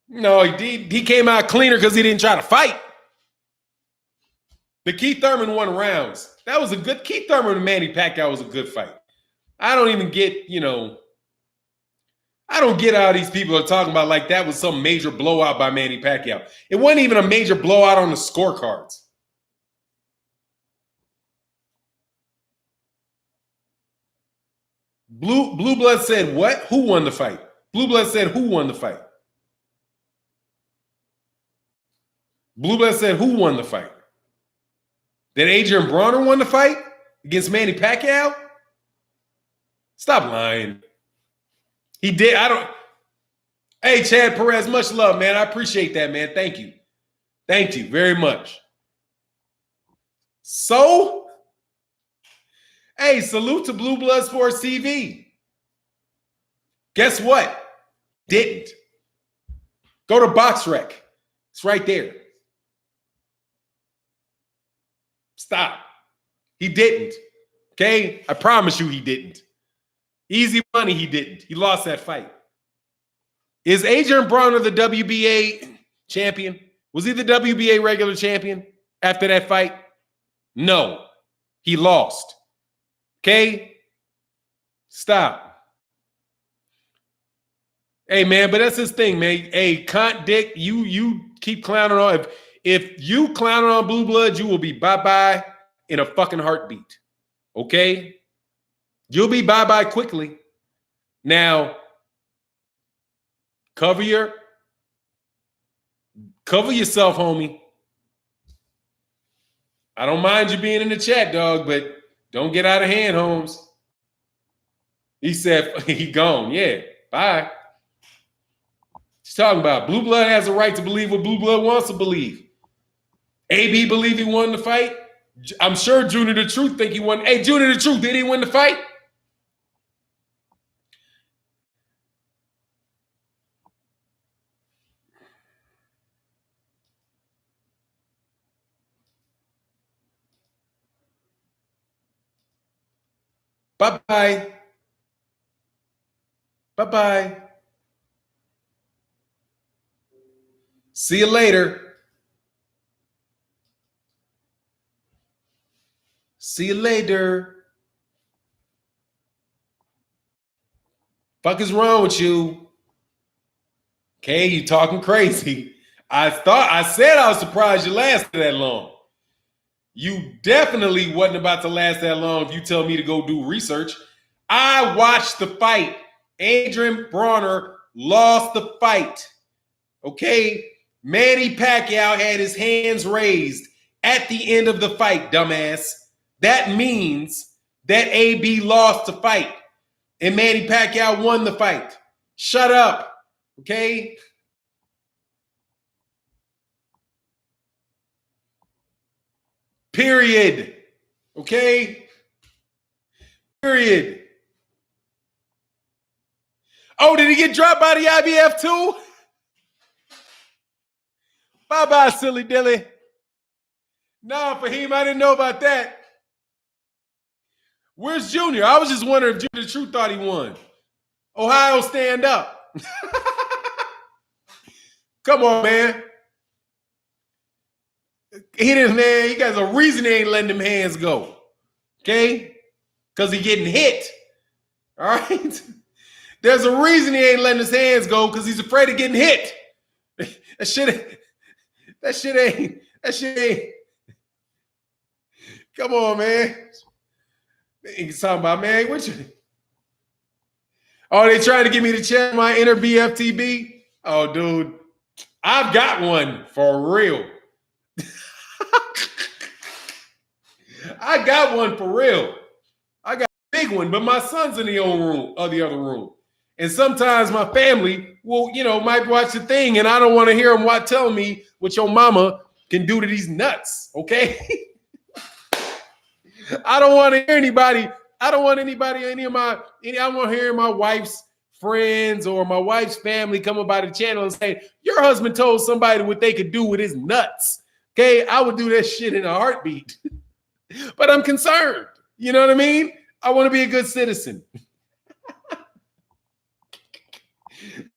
Speaker 1: No, he came out cleaner because he didn't try to fight. The Keith Thurman won rounds. That was a good Keith Thurman and Manny Pacquiao was a good fight. I don't even get, I don't get how these people are talking about like that was some major blowout by Manny Pacquiao. It wasn't even a major blowout on the scorecards. Blue Blood said what? Who won the fight? Blue Blood said who won the fight? Blue Blood said who won the fight? That Adrian Broner won the fight against Manny Pacquiao? Stop lying. He did. Hey, Chad Perez, much love, man. I appreciate that, man. Thank you. Thank you very much. So, hey, salute to Blue Blood Sports TV. Guess what? Didn't. Go to BoxRec. It's right there. Stop. He didn't. Okay? I promise you he didn't. Easy money, he didn't. He lost that fight. Is Adrian Broner the WBA champion? Was he the WBA regular champion after that fight? No. He lost. Okay? Stop. Hey, man, but that's his thing, man. Hey, cunt dick, you keep clowning on. If you clowning on Blue Blood, you will be bye-bye in a fucking heartbeat. Okay? You'll be bye-bye quickly. Now, cover yourself, homie. I don't mind you being in the chat, dog, but don't get out of hand, Holmes. He said he gone. Yeah, bye. He's talking about Blue Blood has a right to believe what Blue Blood wants to believe. AB believe he won the fight. I'm sure Junior the Truth think he won. Hey, Junior the Truth, did he win the fight? Bye-bye. Bye-bye. See you later. See you later. Fuck is wrong with you? Okay, you talking crazy. I said I was surprised you lasted that long. You definitely wasn't about to last that long if you tell me to go do research. I watched the fight. Adrian Broner lost the fight. Okay? Manny Pacquiao had his hands raised at the end of the fight, dumbass. That means that AB lost the fight and Manny Pacquiao won the fight. Shut up, okay? Period. Okay? Period. Oh, did he get dropped by the IBF too? Bye-bye, silly dilly. Nah, Fahim, I didn't know about that. Where's Junior? I was just wondering if Junior True thought he won. Ohio, stand up. Come on, man. He didn't, man. You guys a reason he ain't letting them hands go. Okay? Because he getting hit. All right? There's a reason he ain't letting his hands go because he's afraid of getting hit. That shit ain't. Come on, man. He's talking about, man, what you? Oh, they trying to get me to check my inner BFTB? Oh, dude. I've got one for real. I got one for real. I got a big one, but my son's in the other room. And sometimes my family will, might watch the thing, and I don't want to hear them telling me what your mama can do to these nuts, okay? I don't want to hear anybody. I don't want to hear my wife's friends or my wife's family come about the channel and say, your husband told somebody what they could do with his nuts. Okay, I would do that shit in a heartbeat. But I'm concerned. You know what I mean? I want to be a good citizen.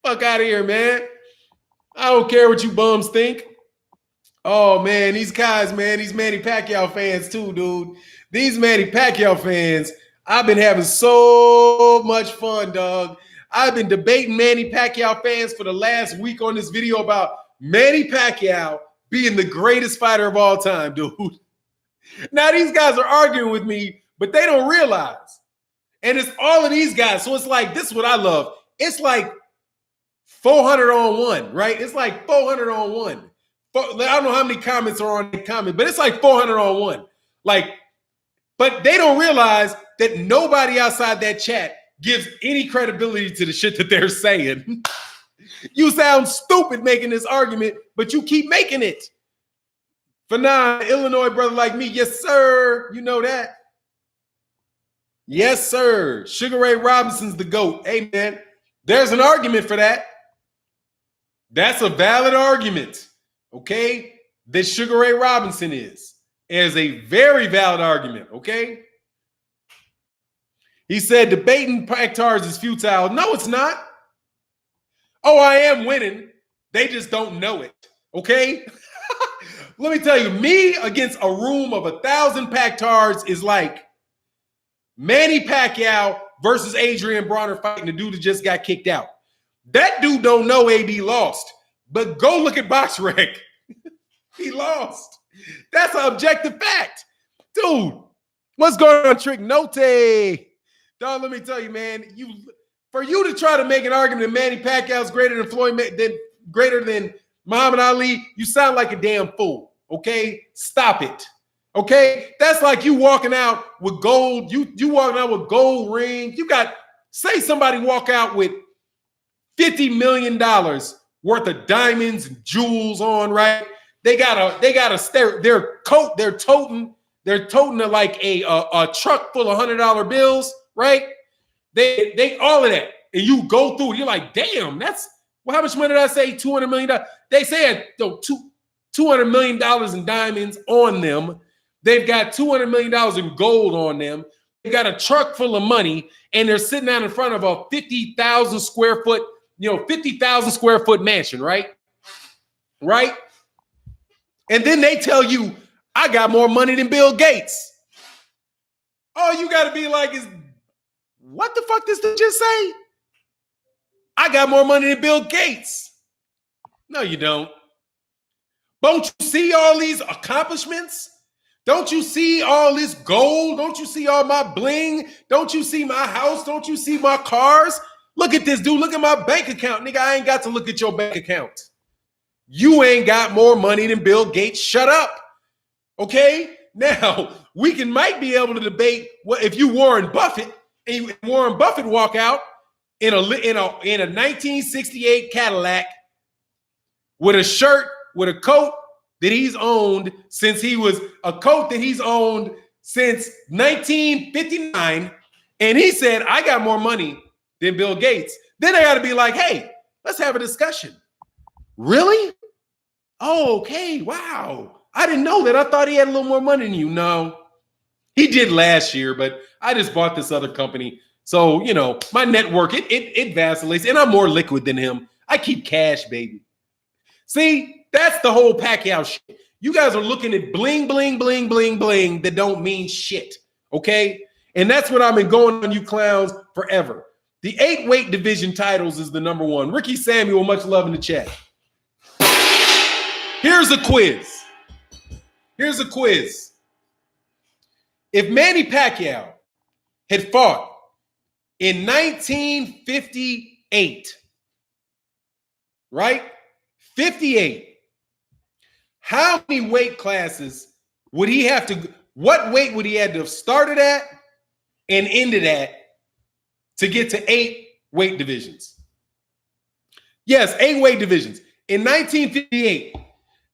Speaker 1: Fuck out of here, man. I don't care what you bums think. Oh, man, these guys, man, these Manny Pacquiao fans too, dude. These Manny Pacquiao fans, I've been having so much fun, dog. I've been debating Manny Pacquiao fans for the last week on this video about Manny Pacquiao being the greatest fighter of all time, dude. Now, these guys are arguing with me, but they don't realize. And it's all of these guys. So it's like, this is what I love. It's like 400 on one, right? It's like 400 on one. I don't know how many comments are on the comment, but it's like 400 on one. But they don't realize that nobody outside that chat gives any credibility to the shit that they're saying. You sound stupid making this argument, but you keep making it. For now, Illinois brother like me, yes, sir. You know that. Yes, sir. Sugar Ray Robinson's the GOAT. Hey, man, there's an argument for that. That's a valid argument, okay? That Sugar Ray Robinson is a very valid argument, okay? He said debating Pactars is futile. No, it's not. Oh, I am winning. They just don't know it, okay? Let me tell you, me against a room of 1,000 Pactars is like Manny Pacquiao versus Adrein Broner fighting the dude that just got kicked out. That dude don't know AD lost, but go look at BoxRec. He lost. That's an objective fact. Dude, what's going on, Trick Note? Dog, let me tell you, man, for you to try to make an argument that Manny Pacquiao's greater than Muhammad Ali, you sound like a damn fool, okay? Stop it, okay? That's like you walking out with gold. You walking out with gold rings. Say somebody walk out with $50 million worth of diamonds and jewels on, right? They got a stare. They're toting like a truck full of $100 bills, right? They all of that, and you go through it. You're like, damn, how much money did I say? $200 million. They said $200 million in diamonds on them. They've got $200 million in gold on them. They got a truck full of money, and they're sitting out in front of a 50,000 square foot mansion, right? Right? And then they tell you, I got more money than Bill Gates. All you got to be like is, what the fuck does this just say? I got more money than Bill Gates. No, you don't. Don't you see all these accomplishments? Don't you see all this gold? Don't you see all my bling? Don't you see my house? Don't you see my cars? Look at this, dude. Look at my bank account. Nigga, I ain't got to look at your bank account. You ain't got more money than Bill Gates. Shut up. Okay? Now, we might be able to debate what if you Warren Buffett and Warren Buffett walk out in a 1968 Cadillac with a shirt, with a coat that he's owned since since 1959, and he said, I got more money than Bill Gates. Then I got to be like, hey, let's have a discussion. Really? Oh, okay. Wow. I didn't know that. I thought he had a little more money than you. No, he did last year, but I just bought this other company. So, you know, my network, it vacillates, and I'm more liquid than him. I keep cash, baby. See, that's the whole Pacquiao shit. You guys are looking at bling, bling, bling, bling, bling that don't mean shit, okay? And that's what I've been going on you clowns forever. The 8-weight division titles is the number one. Ricky Samuel, much love in the chat. Here's a quiz. If Manny Pacquiao had fought in 1958, right? 58. How many weight classes would he have to, what weight would he have to have started at and ended at to get to 8 weight divisions? Yes, 8 weight divisions. In 1958,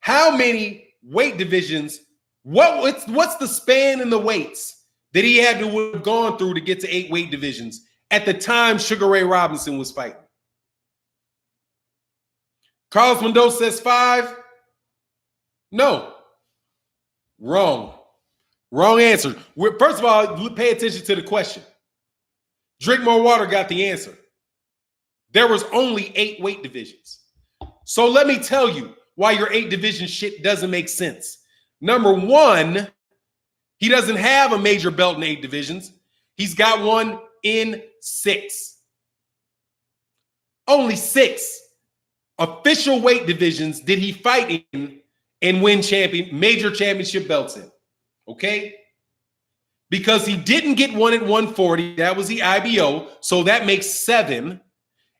Speaker 1: how many weight divisions, what's the span in the weights that he had to have gone through to get to 8 weight divisions at the time Sugar Ray Robinson was fighting? Carlos Mendoza says 5. No. Wrong. Wrong answer. First of all, pay attention to the question. Drink more water got the answer. There was only 8 weight divisions. So let me tell you why your 8 division shit doesn't make sense. Number one, he doesn't have a major belt in 8 divisions. He's got one in 6. Only 6 official weight divisions did he fight in and win major championship belts in. Okay? Because he didn't get one at 140. That was the IBO. So that makes 7.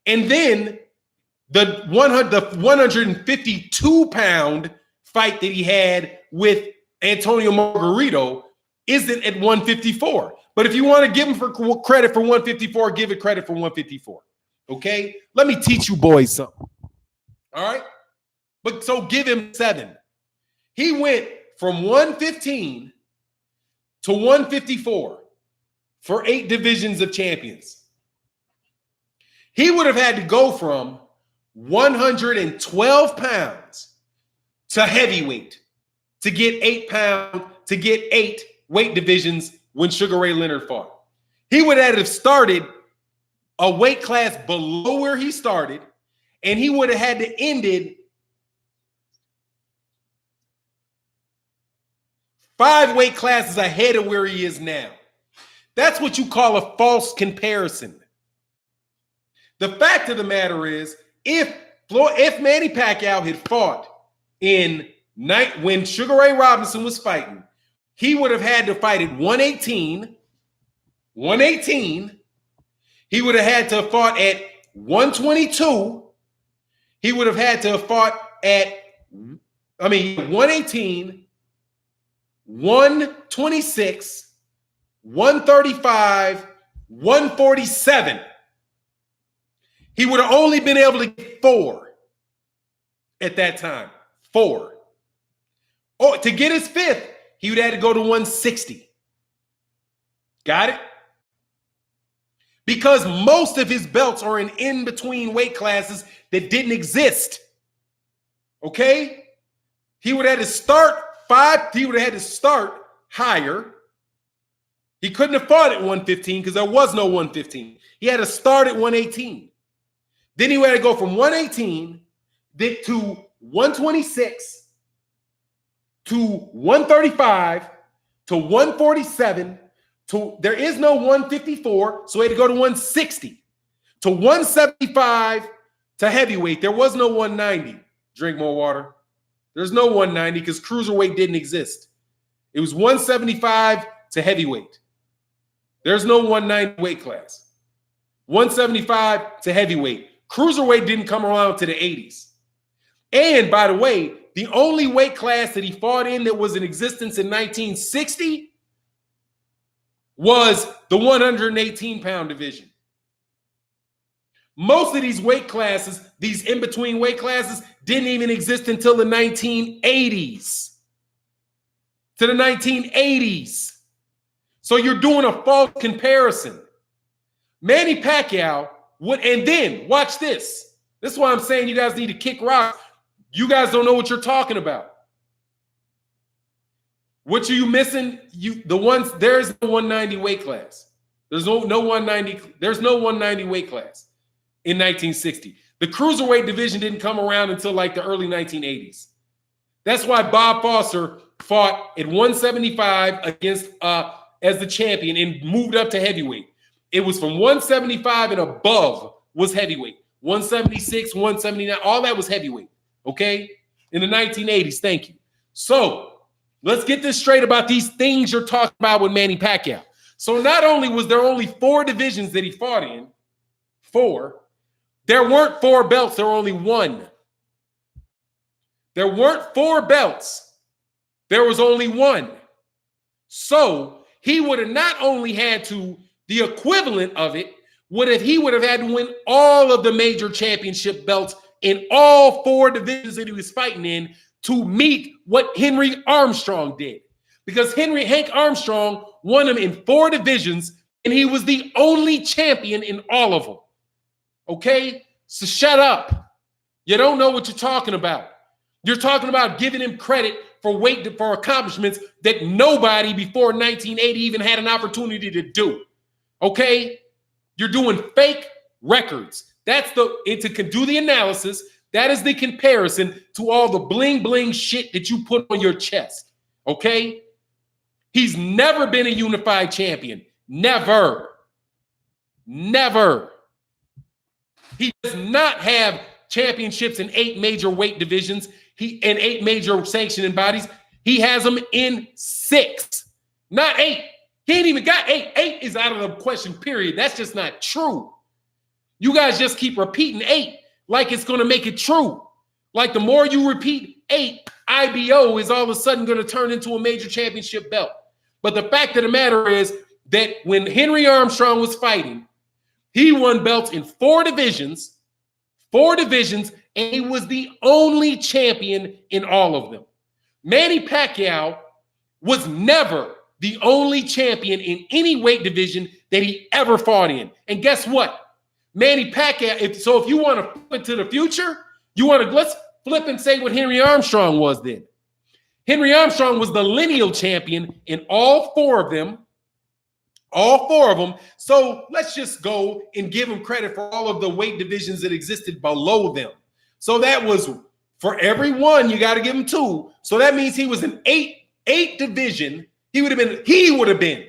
Speaker 1: And then the 152-pound fight that he had with Antonio Margarito isn't at 154. But if you want to give him credit for 154, give it credit for 154. Okay? Let me teach you boys something. All right? But so give him 7. He went from 115 to 154 for 8 divisions of champions. He would have had to go from 112 pounds to heavyweight to get 8 weight divisions when Sugar Ray Leonard fought. He would have started a weight class below where he started, and he would have had to ended 5 weight classes ahead of where he is now. That's what you call a false comparison. The fact of the matter is, if Manny Pacquiao had fought when Sugar Ray Robinson was fighting, he would have had to fight at 118. He would have had to have fought at 122. He would have had to have fought at, 118, 126, 135, 147. He would have only been able to get 4 at that time. 4. Oh, to get his 5th, he would have had to go to 160. Got it? Because most of his belts are in in-between weight classes that didn't exist. Okay? He would have had to start higher. He couldn't have fought at 115 because there was no 115. He had to start at 118. Then he had to go from 118 to 126 to 135 to 147 to there is no 154, so he had to go to 160 to 175 to heavyweight. There was no 190. Drink more water. There's no 190 because cruiserweight didn't exist. It was 175 to heavyweight. There's no 190 weight class. 175 to heavyweight. Cruiserweight didn't come around to the 80s. And by the way, the only weight class that he fought in that was in existence in 1960 was the 118-pound division. Most of these weight classes, these in-between weight classes, didn't even exist until the 1980s. To the 1980s. So you're doing a false comparison. Manny Pacquiao would, and then watch this. This is why I'm saying you guys need to kick rocks. You guys don't know what you're talking about. What are you missing? There's no 190 weight class. There's no 190. There's no 190 weight class in 1960. The cruiserweight division didn't come around until like the early 1980s. That's why Bob Foster fought at 175 against as the champion and moved up to heavyweight. It was from 175 and above was heavyweight. 176, 179, all that was heavyweight. Okay? In the 1980s. Thank you. So let's get this straight about these things you're talking about with Manny Pacquiao. So not only was there only 4 divisions that he fought in, 4, there weren't 4 belts, there were only 1. There weren't 4 belts. There was only 1. So he would have not only had to, the equivalent of it, he would have had to win all of the major championship belts in all 4 divisions that he was fighting in to meet what Henry Armstrong did. Because Hank Armstrong won him in 4 divisions, and he was the only champion in all of them. Okay? So shut up. You don't know what you're talking about. You're talking about giving him credit for accomplishments that nobody before 1980 even had an opportunity to do. Okay? You're doing fake records. That's to do the analysis. That is the comparison to all the bling bling shit that you put on your chest. Okay? He's never been a unified champion. Never. Never. He does not have championships in 8 major weight divisions. In 8 major sanctioning bodies. He has them in 6, not 8. He ain't even got 8. 8 is out of the question, period. That's just not true. You guys just keep repeating 8 like it's going to make it true. Like the more you repeat 8, IBO is all of a sudden going to turn into a major championship belt. But the fact of the matter is that when Henry Armstrong was fighting, he won belts in 4 divisions, and he was the only champion in all of them. Manny Pacquiao was never the only champion in any weight division that he ever fought in. And guess what? Manny Pacquiao, if you want to flip it to the future, let's flip and say what Henry Armstrong was then. Henry Armstrong was the lineal champion in all 4 of them. All 4 of them. So let's just go and give him credit for all of the weight divisions that existed below them. So that was for every one, you got to give him 2. So that means he was an 8 division. He would have been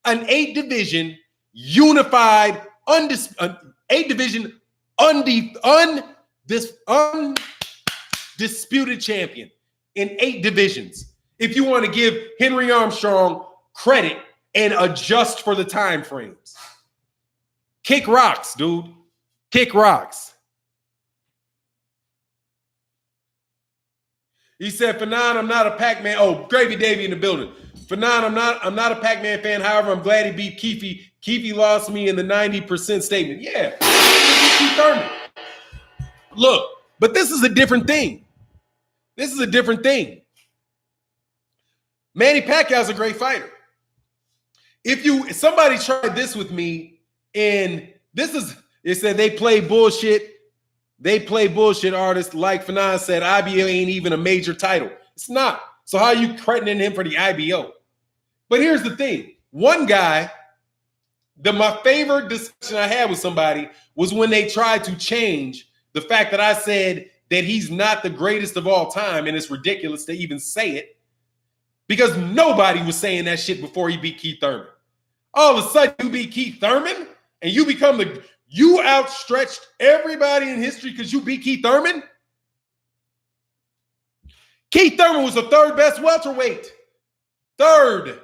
Speaker 1: an 8 division unified, 8 division undisputed champion in 8 divisions. If you want to give Henry Armstrong credit and adjust for the time frames. Kick rocks, dude. Kick rocks. He said, Fanon, I'm not a Pac-Man. Oh, Gravy Davy in the building. Fanon, I'm not a Pac-Man fan. However, I'm glad he beat Keefe. Keefe lost me in the 90% statement. Yeah. Keith Thurman. Look, but this is a different thing. This is a different thing. Manny Pacquiao's a great fighter. If somebody tried this with me, and it said they play bullshit. They play bullshit artists like Fanon said, IBO ain't even a major title. It's not. So how are you crediting him for the IBO? But here's the thing. One guy, my favorite discussion I had with somebody was when they tried to change the fact that I said that he's not the greatest of all time, and it's ridiculous to even say it, because nobody was saying that shit before he beat Keith Thurman. All of a sudden, you beat Keith Thurman, and you outstretched everybody in history because you beat Keith Thurman? Keith Thurman was the 3rd best welterweight. 3rd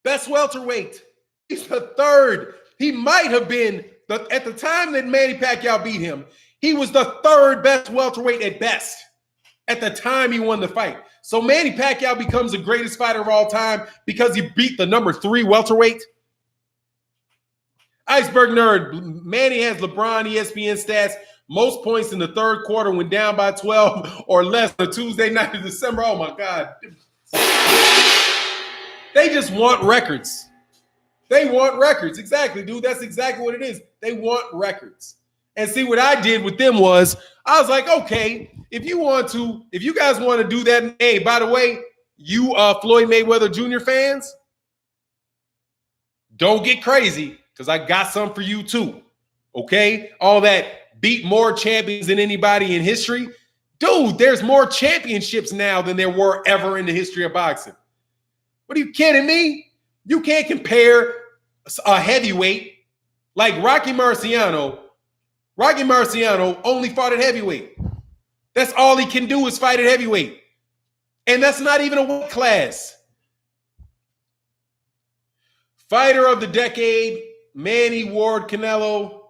Speaker 1: best welterweight. He's the 3rd. He might have been, at the time that Manny Pacquiao beat him, he was the 3rd best welterweight at best. at the time he won the fight. So Manny Pacquiao becomes the greatest fighter of all time because he beat the number 3 welterweight. Iceberg Nerd, Manny has LeBron ESPN stats. Most points in the third quarter when down by 12 or less on a Tuesday night in December. Oh, my God. They just want records. They want records. Exactly, dude. That's exactly what it is. They want records. And see, what I did with them was, I was like, okay, if you guys want to do that, hey, by the way, you Floyd Mayweather Jr. fans, don't get crazy, because I got some for you too. Okay? All that beat more champions than anybody in history. Dude, there's more championships now than there were ever in the history of boxing. What are you kidding me? You can't compare a heavyweight like Rocky Marciano. Rocky Marciano only fought at heavyweight. That's all he can do is fight at heavyweight. And that's not even a weight class. Fighter of the decade, Manny, Ward, Canelo.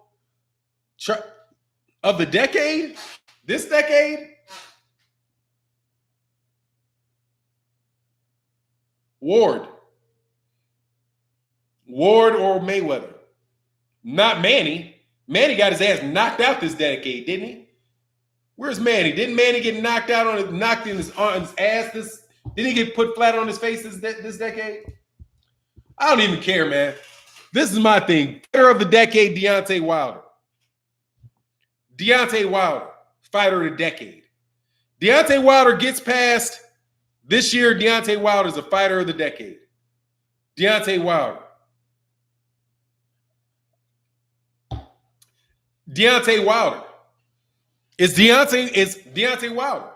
Speaker 1: Of the decade? This decade? Ward. Ward or Mayweather. Not Manny. Manny got his ass knocked out this decade, didn't he? Where's Manny? Didn't Manny get knocked out knocked in his ass didn't he get put flat on his face this decade? I don't even care, man. This is my thing. Fighter of the decade, Deontay Wilder. Deontay Wilder, fighter of the decade. Deontay Wilder gets past this year. Deontay Wilder is a fighter of the decade. Deontay Wilder. Deontay Wilder. Is Deontay Wilder.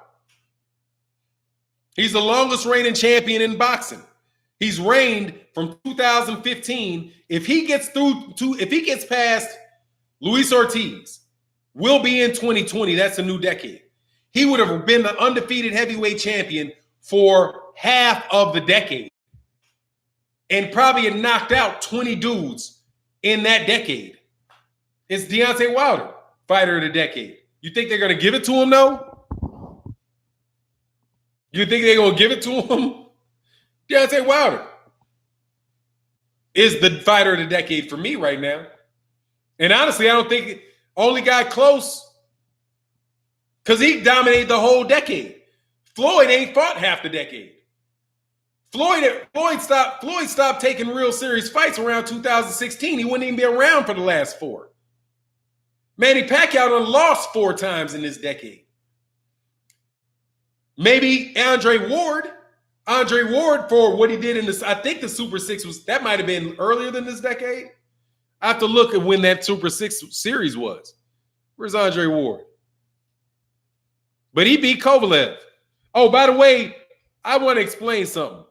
Speaker 1: He's the longest reigning champion in boxing. He's reigned from 2015. If he gets past Luis Ortiz, will be in 2020. That's a new decade. He would have been the undefeated heavyweight champion for half of the decade and probably had knocked out 20 dudes in that decade. It's Deontay Wilder, fighter of the decade. You think they're going to give it to him, though? You think they're going to give it to him? Deontay Wilder is the fighter of the decade for me right now. And honestly, I don't think only got close because he dominated the whole decade. Floyd ain't fought half the decade. Floyd stopped taking real serious fights around 2016. He wouldn't even be around for the last 4. Manny Pacquiao done lost 4 times in this decade. Maybe Andre Ward for what he did in this, I think the Super 6 that might have been earlier than this decade. I have to look at when that Super 6 series was. Where's Andre Ward? But he beat Kovalev. Oh, by the way, I want to explain something.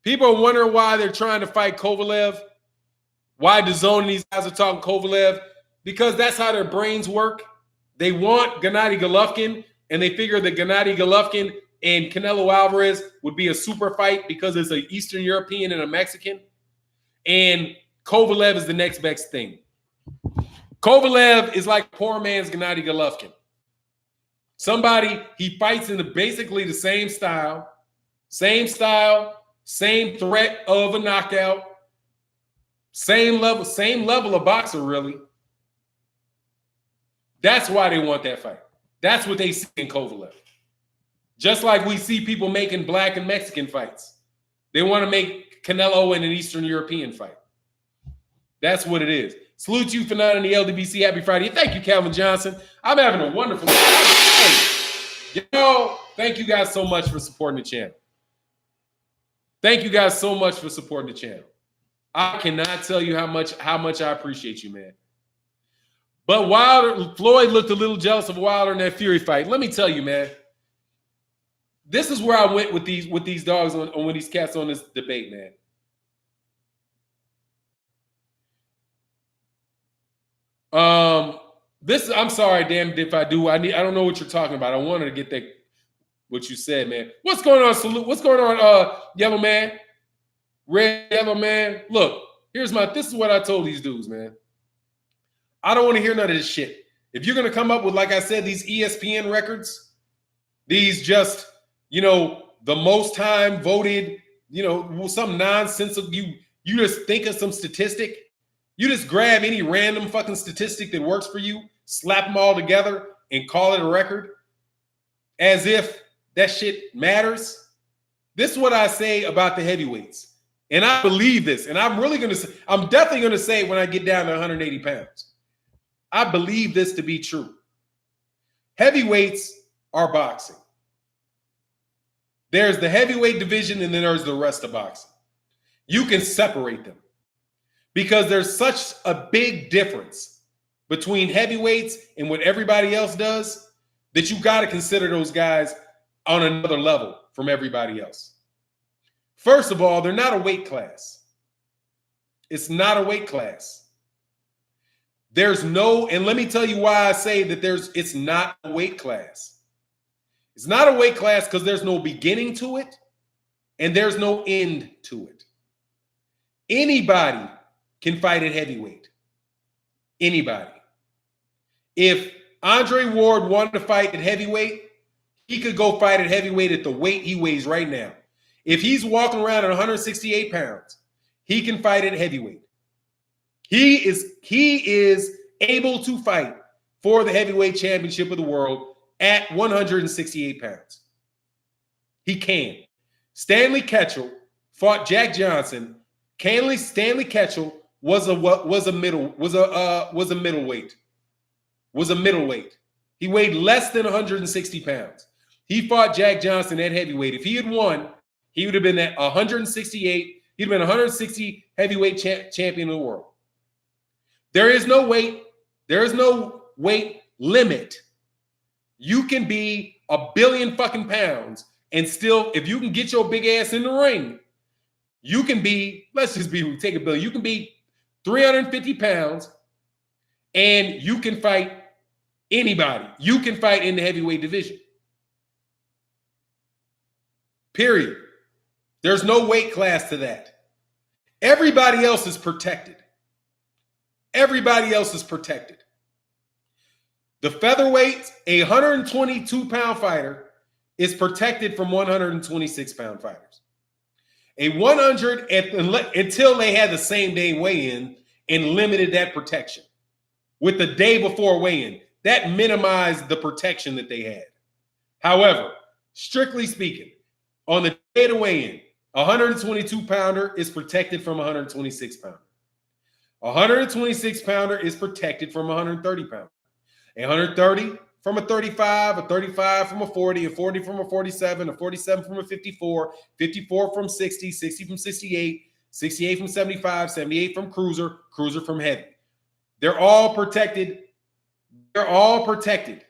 Speaker 1: People are wondering why they're trying to fight Kovalev. Why DAZN and these guys are talking Kovalev. Because that's how their brains work. They want Gennady Golovkin, and they figure that Gennady Golovkin and Canelo Alvarez would be a super fight because it's an Eastern European and a Mexican. And Kovalev is the next best thing. Kovalev is like poor man's Gennady Golovkin. He fights in basically the same style, same threat of a knockout, same level of boxer, really. That's why they want that fight. That's what they see in Kovalev. Just like we see people making black and Mexican fights. They want to make Canelo in an Eastern European fight. That's what it is. Salute you for not in the LDBC. Happy Friday. Thank you, Calvin Johnson. I'm having a wonderful day. Thank you guys so much for supporting the channel. Thank you guys so much for supporting the channel. I cannot tell you how much I appreciate you, man. But Floyd looked a little jealous of Wilder in that Fury fight. Let me tell you, man. This is where I went with these dogs on these cats on this debate, man. I'm sorry, damn if I do. I don't know what you're talking about. I wanted to get that what you said, man. What's going on, Salute? What's going on, Yellow Man? Red Yellow Man. Look, this is what I told these dudes, man. I don't want to hear none of this shit. If you're gonna come up with, like I said, these ESPN records, these just, the most time voted, some nonsense of you just think of some statistic. You just grab any random fucking statistic that works for you, slap them all together, and call it a record as if that shit matters. This is what I say about the heavyweights. And I believe this. And I'm definitely going to say it when I get down to 180 pounds. I believe this to be true. Heavyweights are boxing. There's the heavyweight division and then there's the rest of boxing. You can separate them because there's such a big difference between heavyweights and what everybody else does that you got to consider those guys on another level from everybody else. First of all, they're not a weight class. It's not a weight class. And let me tell you why I say that it's not a weight class. It's not a weight class because there's no beginning to it and there's no end to it. Anybody can fight at heavyweight. Anybody. If Andre Ward wanted to fight at heavyweight, he could go fight at heavyweight at the weight he weighs right now. If he's walking around at 168 pounds, he can fight at heavyweight. He is able to fight for the heavyweight championship of the world at 168 pounds. He can. Stanley Ketchel fought Jack Johnson. Stanley Ketchel was a middleweight. He weighed less than 160 pounds. He fought Jack Johnson at heavyweight. If he had won, he would have been at 168. He'd have been 160 heavyweight champion of the world. There is no weight. There is no weight limit. You can be 1 billion fucking pounds and still, if you can get your big ass in the ring, you can be, take 1 billion. You can be 350 pounds and you can fight anybody. You can fight in the heavyweight division. Period. There's no weight class to that. Everybody else is protected. Everybody else is protected. The featherweight, a 122-pound fighter, is protected from 126-pound fighters. A 100, until they had the same day weigh-in and limited that protection. With the day before weigh-in, that minimized the protection that they had. However, strictly speaking, on the day to weigh-in, a 122-pounder is protected from a 126-pounder. A 126-pounder is protected from a 130-pounder. A 130 from a 35, a 35 from a 40, a 40 from a 47, a 47 from a 54, 54 from 60, 60 from 68, 68 from 75, 78 from cruiser, cruiser from heavy. They're all protected. They're all protected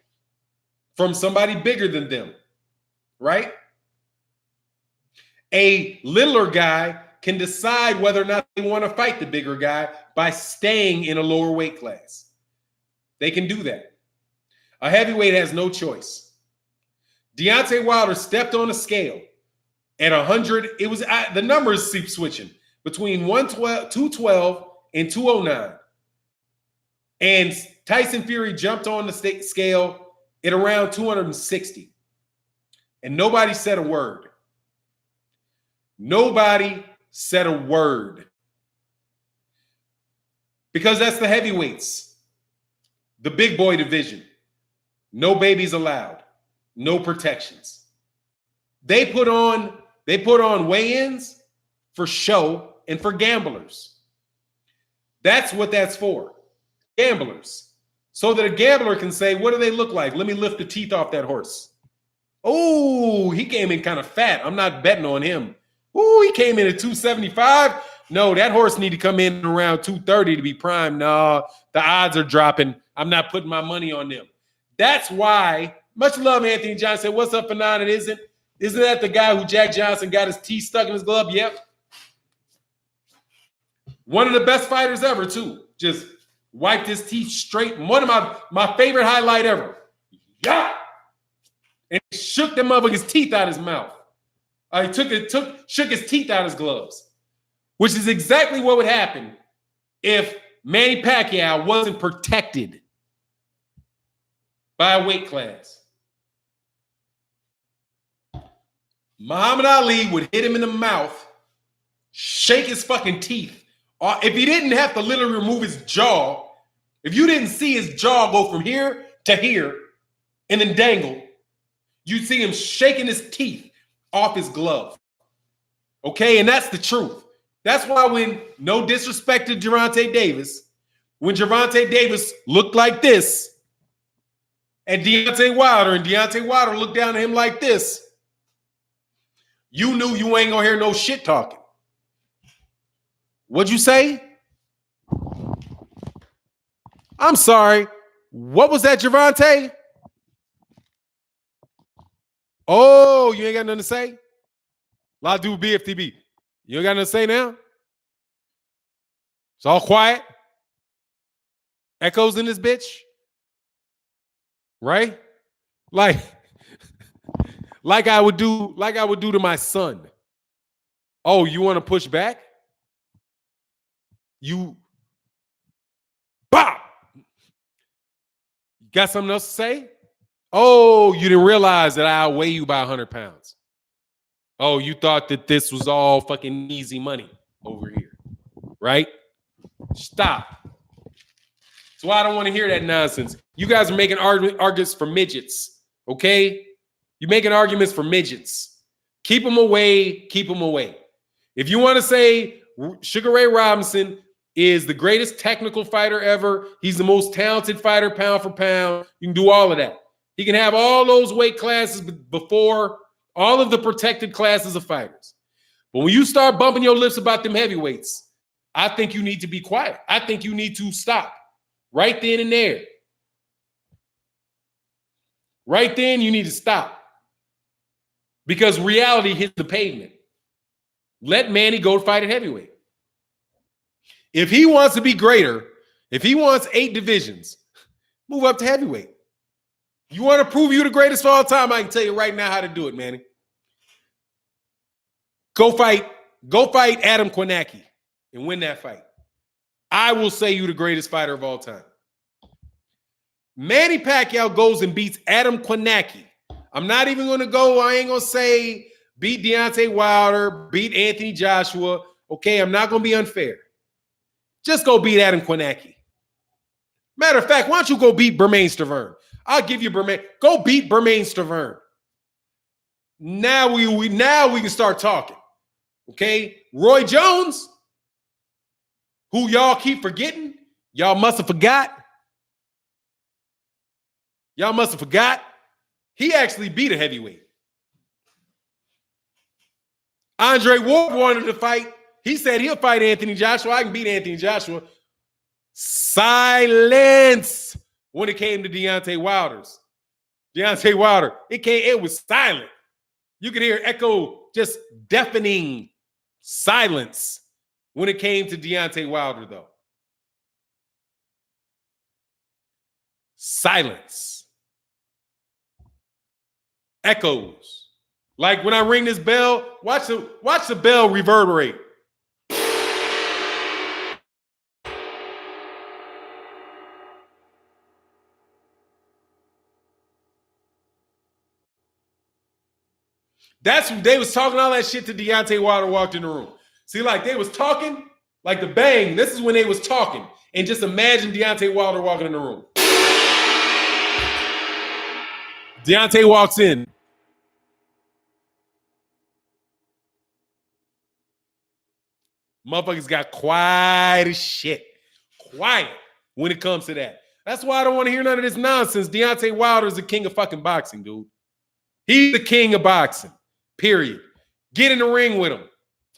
Speaker 1: from somebody bigger than them, right? A littler guy can decide whether or not they want to fight the bigger guy by staying in a lower weight class. They can do that. A heavyweight has no choice. Deontay Wilder stepped on a scale at 100. It was the numbers keep switching between 212 and 209. And Tyson Fury jumped on the scale at around 260. And nobody said a word. Nobody said a word. Because that's the heavyweights. The big boy division. No babies allowed. No protections. They put on weigh-ins for show and for gamblers. That's what that's for. Gamblers. So that a gambler can say, what do they look like? Let me lift the teeth off that horse. Oh, he came in kind of fat. I'm not betting on him. Oh, he came in at 275. No, that horse need to come in around 230 to be prime. No, the odds are dropping. I'm not putting my money on them. That's why, much love, Anthony Johnson said, what's up, Fanon? It isn't. Isn't that the guy who Jack Johnson got his teeth stuck in his glove? Yep. One of the best fighters ever, too. Just wiped his teeth straight. One of my favorite highlight ever. Yeah. And he shook them motherfucker's teeth out of his mouth. He shook his teeth out of his gloves, which is exactly what would happen if Manny Pacquiao wasn't protected by a weight class. Muhammad Ali would hit him in the mouth, shake his fucking teeth. Or if he didn't have to literally remove his jaw, if you didn't see his jaw go from here to here and then dangle, you'd see him shaking his teeth off his glove. Okay, and that's the truth. That's why when, no disrespect to Gervonta Davis, when Gervonta Davis looked like this at Deontay Wilder and Deontay Wilder looked down at him like this, you knew you ain't gonna hear no shit talking. What'd you say? I'm sorry. What was that, Gervonta? Oh, you ain't got nothing to say? La do BFTB. You ain't got nothing to say now? It's all quiet. Echoes in this bitch. Right? Like I would do to my son. Oh, you want to push back? You bop. Got something else to say? Oh, you didn't realize that I outweigh you by 100 pounds. Oh, you thought that this was all fucking easy money over here, right? Stop. That's why I don't want to hear that nonsense. You guys are making arguments for midgets, okay? You're making arguments for midgets. Keep them away. Keep them away. If you want to say Sugar Ray Robinson is the greatest technical fighter ever, he's the most talented fighter pound for pound, you can do all of that. He can have all those weight classes before all of the protected classes of fighters. But when you start bumping your lips about them heavyweights, I think you need to be quiet. I think you need to stop right then and there. Right then, you need to stop. Because reality hits the pavement. Let Manny go fight at heavyweight. If he wants to be greater, if he wants 8 divisions, move up to heavyweight. You want to prove you the greatest of all time? I can tell you right now how to do it, Manny. Go fight Adam Kornacki and win that fight. I will say you the greatest fighter of all time. Manny Pacquiao goes and beats Adam Kornacki. I'm not even going to go, I ain't going to say beat Deontay Wilder, beat Anthony Joshua. Okay, I'm not going to be unfair. Just go beat Adam Kornacki. Matter of fact, why don't you go beat Bermane Stiverne? I'll give you Bermane. Go beat Bermane Stiverne. Now we can start talking. Okay? Roy Jones, who y'all keep forgetting, y'all must have forgot. Y'all must have forgot. He actually beat a heavyweight. Andre Ward wanted to fight. He said he'll fight Anthony Joshua. I can beat Anthony Joshua. Silence when it came to Deontay Wilder. It was silent. You could hear echo, just deafening silence when it came to Deontay Wilder, though. Silence. Echoes. Like when I ring this bell, watch the bell reverberate. That's when they was talking all that shit to Deontay Wilder walked in the room. See, like they was talking, like the bang, this is when they was talking. And just imagine Deontay Wilder walking in the room. Deontay walks in. Motherfuckers got quiet as shit. Quiet when it comes to that. That's why I don't want to hear none of this nonsense. Deontay Wilder is the king of fucking boxing, dude. He's the king of boxing. Period. Get in the ring with him.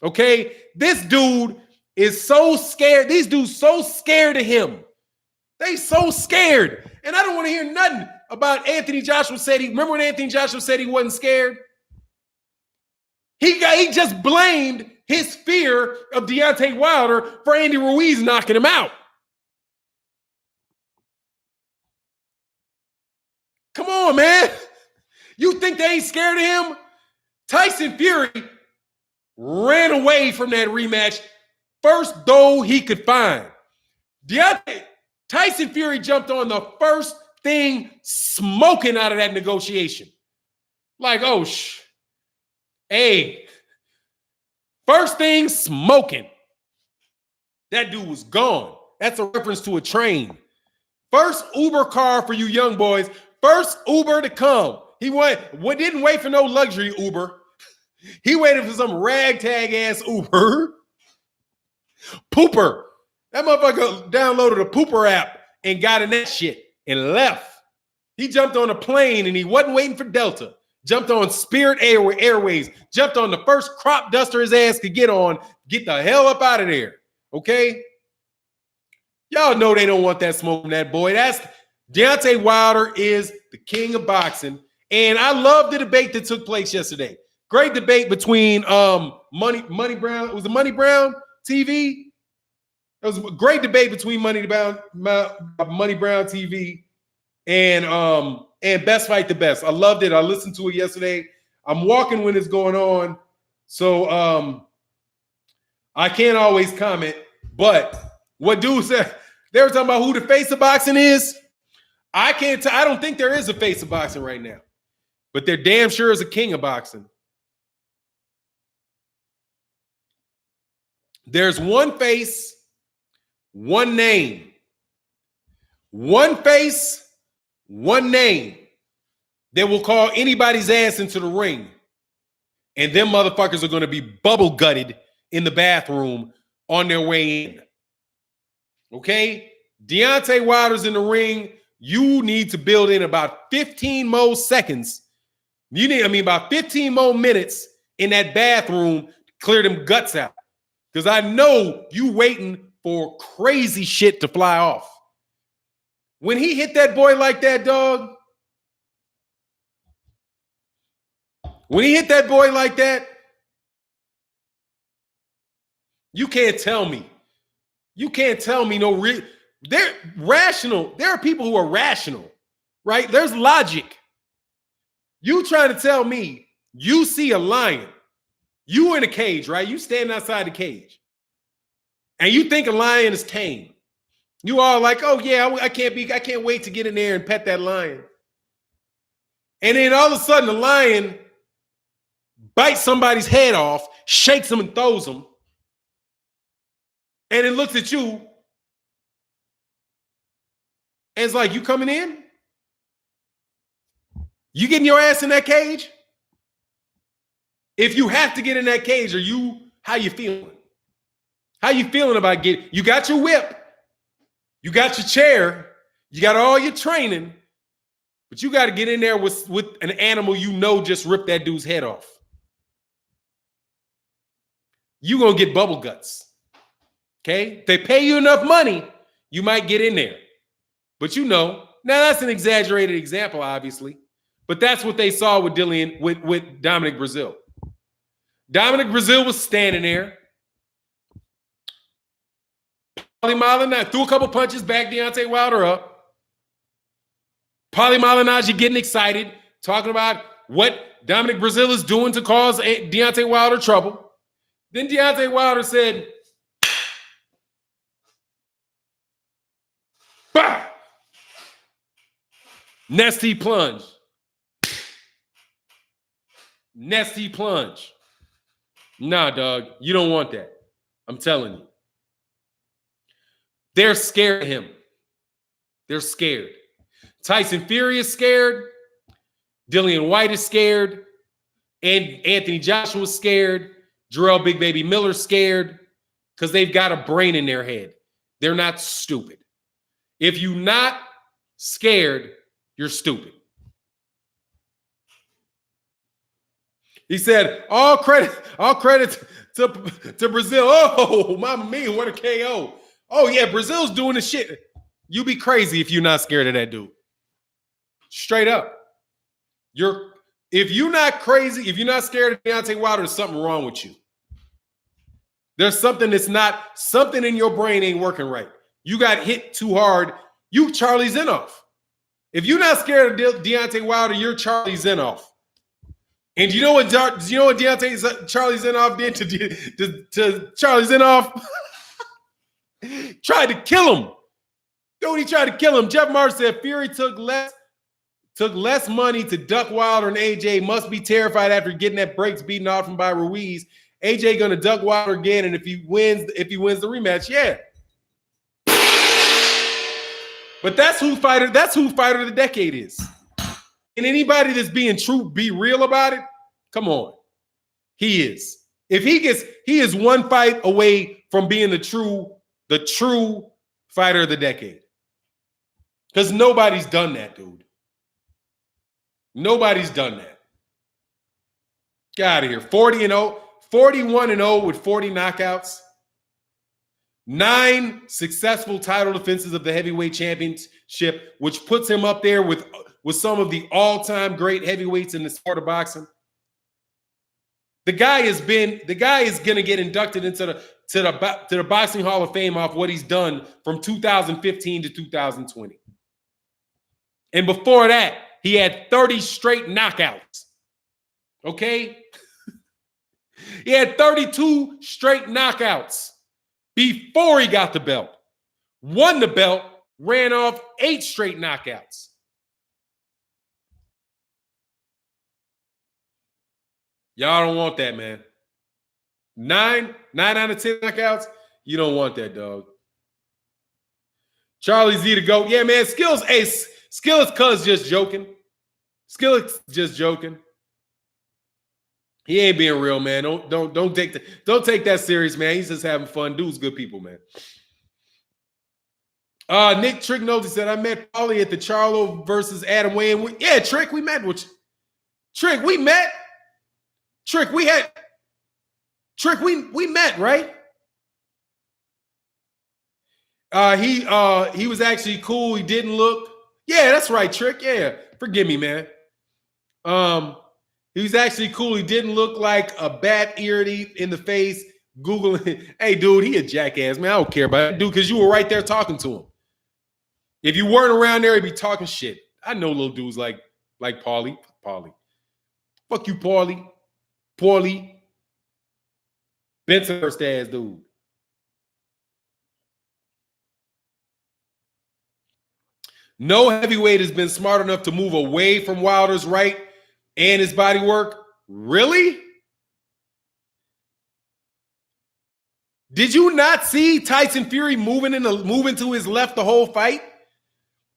Speaker 1: Okay? This dude is so scared. These dudes so scared of him. They so scared. And I don't want to hear nothing about Anthony Joshua said remember when Anthony Joshua said he wasn't scared? He just blamed his fear of Deontay Wilder for Andy Ruiz knocking him out. Come on, man. You think they ain't scared of him? Tyson Fury ran away from that rematch first though he could find. Tyson Fury jumped on the first thing smoking out of that negotiation. Like, Hey, first thing smoking. That dude was gone. That's a reference to a train. First Uber car for you young boys. First Uber to come. He didn't wait for no luxury Uber. He waited for some ragtag ass Uber. Pooper. That motherfucker downloaded a Pooper app and got in that shit and left. He jumped on a plane and he wasn't waiting for Delta. Jumped on Spirit Airways. Jumped on the first crop duster his ass could get on. Get the hell up out of there. Okay? Y'all know they don't want that smoke from that boy. That's Deontay Wilder is the king of boxing. And I love the debate that took place yesterday. Great debate between Money Brown. Was it Money Brown TV? It was a great debate between Money Brown TV and Best Fight the Best. I loved it. I listened to it yesterday. I'm walking when it's going on, so I can't always comment. But what dude said, they were talking about who the face of boxing is. I can't. I don't think there is a face of boxing right now, but there damn sure is a king of boxing. There's one face, one name. One face, one name that will call anybody's ass into the ring. And them motherfuckers are going to be bubble gutted in the bathroom on their way in. Okay? Deontay Wilder's in the ring. You need to build in about 15 more seconds. About 15 more minutes in that bathroom to clear them guts out. Because I know you waiting for crazy shit to fly off. When he hit that boy like that, dog. When he hit that boy like that, you can't tell me. You can't tell me they're rational. There are people who are rational, right? There's logic. You trying to tell me you see a lion. You in a cage, right? You standing outside the cage. And you think a lion is tame. You are like, oh yeah, I can't wait to get in there and pet that lion. And then all of a sudden the lion bites somebody's head off, shakes them and throws them. And it looks at you and it's like, you coming in? You getting your ass in that cage? If you have to get in that cage, how you feeling? How you feeling about you got your whip, you got your chair, you got all your training, but you got to get in there with an animal just ripped that dude's head off. You gonna get bubble guts. Okay? If they pay you enough money, you might get in there. But now that's an exaggerated example, obviously. But that's what they saw with Dominic Brazil. Dominic Brazil was standing there. Paulie Malignaggi threw a couple punches, back Deontay Wilder up. Paulie Malignaggi getting excited, talking about what Dominic Brazil is doing to cause Deontay Wilder trouble. Then Deontay Wilder said, bah! Nasty plunge. Nasty plunge. Nah, dog, you don't want that. I'm telling you. They're scared of him. They're scared. Tyson Fury is scared. Dillian White is scared. And Anthony Joshua is scared. Jarrell Big Baby Miller's scared because they've got a brain in their head. They're not stupid. If you're not scared, you're stupid. He said, all credit to Brazil. Oh, Mamma Mia, what a KO. Oh, yeah, Brazil's doing the shit. You be crazy if you're not scared of that dude. Straight up. If you're not crazy, if you're not scared of Deontay Wilder, there's something wrong with you. There's something something in your brain ain't working right. You got hit too hard. You Charlie Zinoff. If you're not scared of Deontay Wilder, you're Charlie Zinoff. And you know what Charlie Zinoff did to Charlie Zinoff? Tried to kill him. Dude, he tried to kill him. Jeff Marsh said Fury took less took less money to duck Wilder and AJ. Must be terrified after getting that breaks beaten off him by Ruiz. AJ gonna duck Wilder again, and if he wins the rematch, yeah. But that's who fighter of the decade is. And anybody that's being true, be real about it, come on. He is. If he is one fight away from being the true fighter of the decade. Because nobody's done that, dude. Nobody's done that. Get out of here. 40-0, 41-0 with 40 knockouts. 9 successful title defenses of the heavyweight championship, which puts him up there with some of the all-time great heavyweights in the sport of boxing. The guy is going to get inducted into the Boxing Hall of Fame off what he's done from 2015 to 2020. And before that, he had 30 straight knockouts. Okay? He had 32 straight knockouts before he got the belt. Won the belt, ran off 8 straight knockouts. Y'all don't want that, man. 9 out of 10 knockouts, you don't want that, dog. Charlie Z to go. Yeah, man, Skills ace. Skills cuz just joking. Skills just joking. He ain't being real, man. Don't take that serious, man. He's just having fun. Dude's good people, man. Nick Trick Notes said, I met Paulie at the Charlo versus Adam Wayne. Yeah, Trick, we met with you. Trick, we met. Trick, we met, right? He was actually cool. He didn't look. Yeah, that's right, Trick. Yeah, forgive me, man. He was actually cool. He didn't look like a bat eared in the face. Googling, hey, dude, he a jackass, man. I don't care about that, dude, because you were right there talking to him. If you weren't around there, he'd be talking shit. I know little dudes like Paulie. Fuck you, Paulie. Benson first ass dude. No heavyweight has been smart enough to move away from Wilder's right and his body work. Really? Did you not see Tyson Fury moving to his left the whole fight?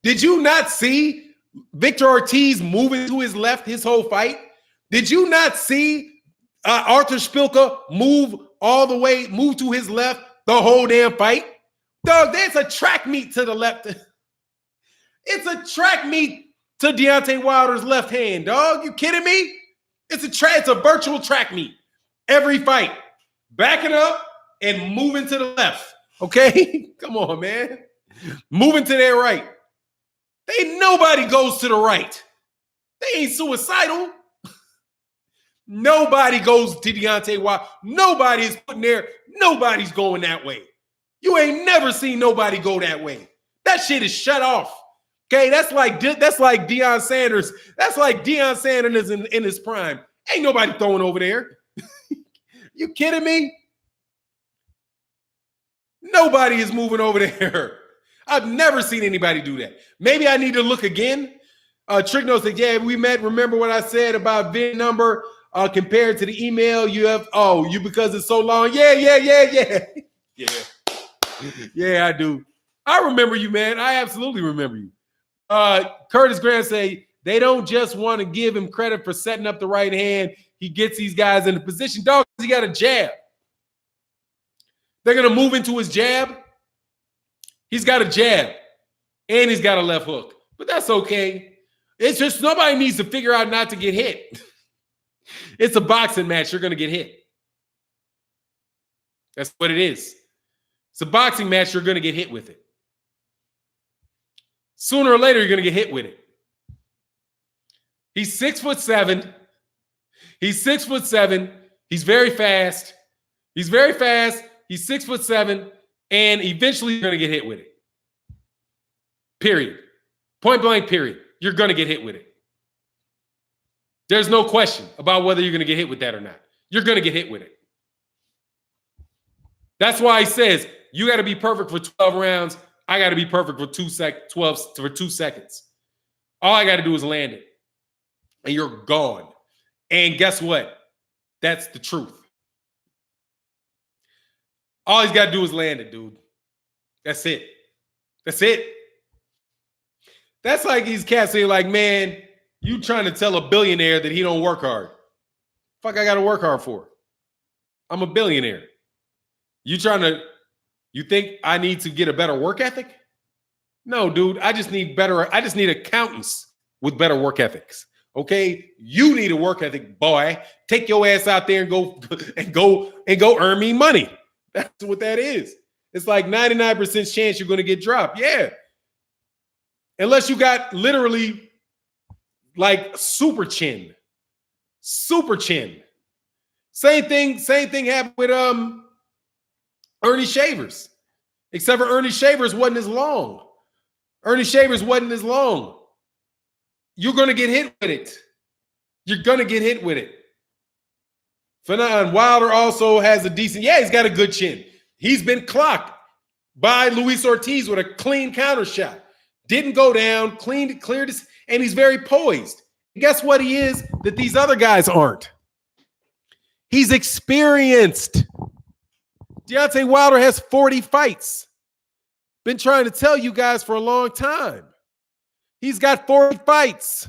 Speaker 1: Did you not see Victor Ortiz moving to his left his whole fight? Did you not see Arthur Szpilka move to his left the whole damn fight? Dog, there's a track meet to the left. It's a track meet to Deontay Wilder's left hand, dog. You kidding me? It's a virtual track meet. Every fight. Backing up and moving to the left. Okay? Come on, man. Moving to their right. Nobody goes to the right. They ain't suicidal. Nobody goes to Deontay Wilder. Nobody's going that way. You ain't never seen nobody go that way. That shit is shut off. Okay, that's like Deion Sanders. That's like Deion Sanders in his prime. Ain't nobody throwing over there. You kidding me? Nobody is moving over there. I've never seen anybody do that. Maybe I need to look again. Trick Note said, yeah, we met. Remember what I said about VIN number compared to the email you have? Oh, because it's so long. Yeah. Yeah, I do. I remember you, man. I absolutely remember you. Curtis Grant say they don't just want to give him credit for setting up the right hand. He gets these guys in the position. Dog, he got a jab. They're going to move into his jab. He's got a jab. And he's got a left hook. But that's okay. It's just nobody needs to figure out not to get hit. It's a boxing match. You're going to get hit. That's what it is. It's a boxing match. You're going to get hit with it. Sooner or later, you're going to get hit with it. He's 6'7". He's 6'7". He's very fast. He's 6'7", and eventually you're going to get hit with it. Period. Point blank, period. You're going to get hit with it. There's no question about whether you're going to get hit with that or not. You're going to get hit with it. That's why he says, you got to be perfect for 12 rounds. I got to be perfect for 2 seconds. All I got to do is land it. And you're gone. And guess what? That's the truth. All he's got to do is land it, dude. That's it. That's it. That's like these cats saying, like, man, you trying to tell a billionaire that he don't work hard. Fuck, I got to work hard for. I'm a billionaire. You think I need to get a better work ethic? No, dude, I just need accountants with better work ethics. Okay? You need a work ethic, boy. Take your ass out there and go earn me money. That's what that is. It's like 99% chance you're going to get dropped. Yeah. Unless you got literally like super chin. Super chin. Same thing happened with Ernie Shavers. Except for Ernie Shavers wasn't as long. Ernie Shavers wasn't as long. You're going to get hit with it. You're going to get hit with it. Fernand Wilder also has a decent, he's got a good chin. He's been clocked by Luis Ortiz with a clean counter shot. Didn't go down, cleared his, and he's very poised. Guess what he is that these other guys aren't? He's experienced. Deontay Wilder has 40 fights. Been trying to tell you guys for a long time. He's got 40 fights.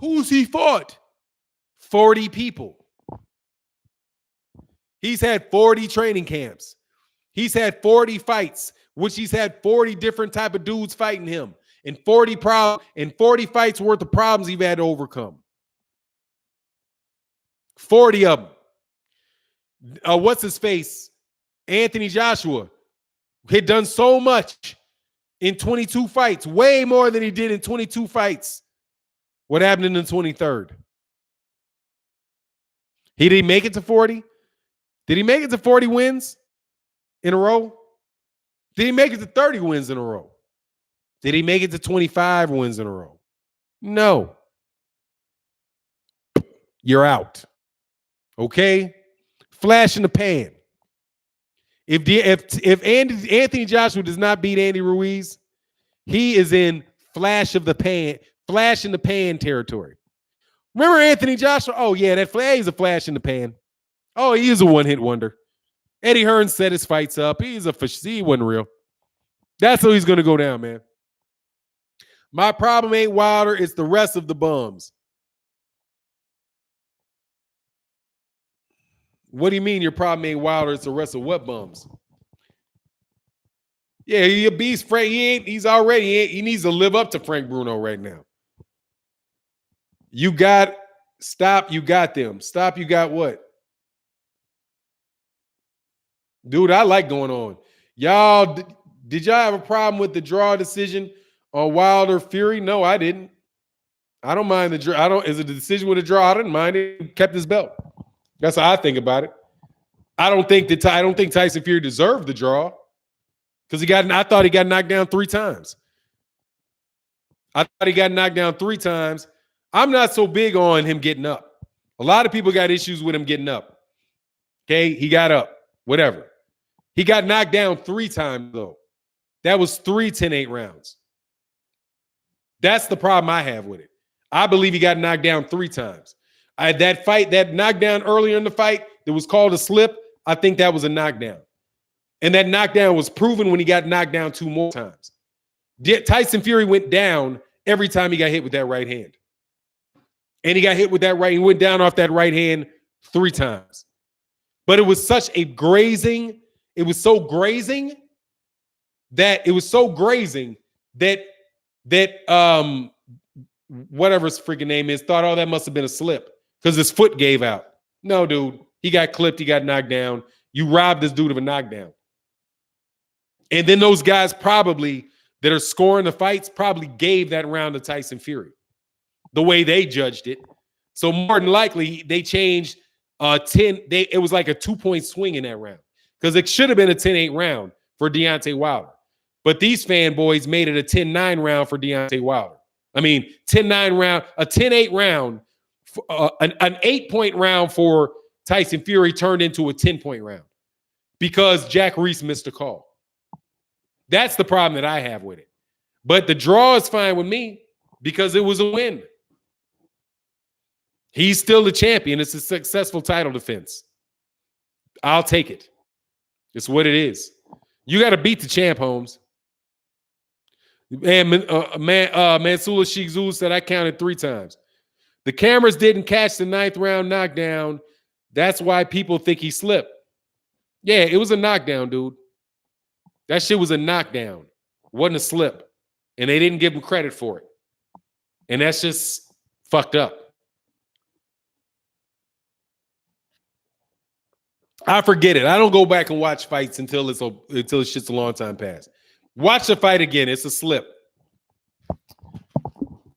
Speaker 1: Who's he fought? 40 people. He's had 40 training camps. He's had 40 fights, which he's had 40 different type of dudes fighting him, and 40 fights worth of problems he's had to overcome. 40 of them. What's his face? Anthony Joshua had done so much in 22 fights, way more than he did in 22 fights. What happened in the 23rd? He didn't make it to 40? Did he make it to 40 wins in a row? Did he make it to 30 wins in a row? Did he make it to 25 wins in a row? No. You're out. Okay? Flash in the pan. If Anthony Joshua does not beat Andy Ruiz, he is in flash in the pan territory. Remember Anthony Joshua? Oh, yeah, he's a flash in the pan. Oh, he is a one-hit wonder. Eddie Hearn set his fights up. He wasn't real. That's how he's going to go down, man. My problem ain't Wilder. It's the rest of the bums. What do you mean your problem ain't Wilder? It's the rest of what bums? Yeah, he a beast. Frank, he needs to live up to Frank Bruno right now. You got them. Stop, you got what? Dude, I like going on. Y'all, did y'all have a problem with the draw decision on Wilder Fury? No, I didn't. I don't mind the draw. Is it a decision with a draw? I didn't mind it. He kept his belt. That's how I think about it. I don't think Tyson Fury deserved the draw because I thought he got knocked down 3 times. I'm not so big on him getting up. A lot of people got issues with him getting up. Okay, he got up. Whatever. He got knocked down 3 times, though. That was 3 10-8 rounds. That's the problem I have with it. I believe he got knocked down 3 times. That knockdown earlier in the fight that was called a slip, I think that was a knockdown. And that knockdown was proven when he got knocked down 2 more times. Tyson Fury went down every time he got hit with that right hand. And he got hit with that right. He went down off that right hand 3 times. But it was such a grazing. It was so grazing that whatever his freaking name is thought, oh, that must have been a slip because his foot gave out. No, dude. He got clipped. He got knocked down. You robbed this dude of a knockdown. And then those guys probably that are scoring the fights probably gave that round to Tyson Fury the way they judged it. So more than likely they changed 10. It was like a 2-point swing in that round because it should have been a 10-8 round for Deontay Wilder. But these fanboys made it a 10-9 round for Deontay Wilder. I mean, 10-9 round, a 10-8 round, an 8-point round for Tyson Fury turned into a 10-point round because Jack Reese missed a call. That's the problem that I have with it. But the draw is fine with me because it was a win. He's still the champion. It's a successful title defense. I'll take it. It's what it is. You got to beat the champ, Holmes. And Mansula Sheikh Zulu said I counted 3 times. The cameras didn't catch the 9th round knockdown. That's why people think he slipped. Yeah, it was a knockdown, dude. That shit was a knockdown. Wasn't a slip. And they didn't give him credit for it. And that's just fucked up. I forget it. I don't go back and watch fights until it's shit's a long time past. Watch the fight again. It's a slip.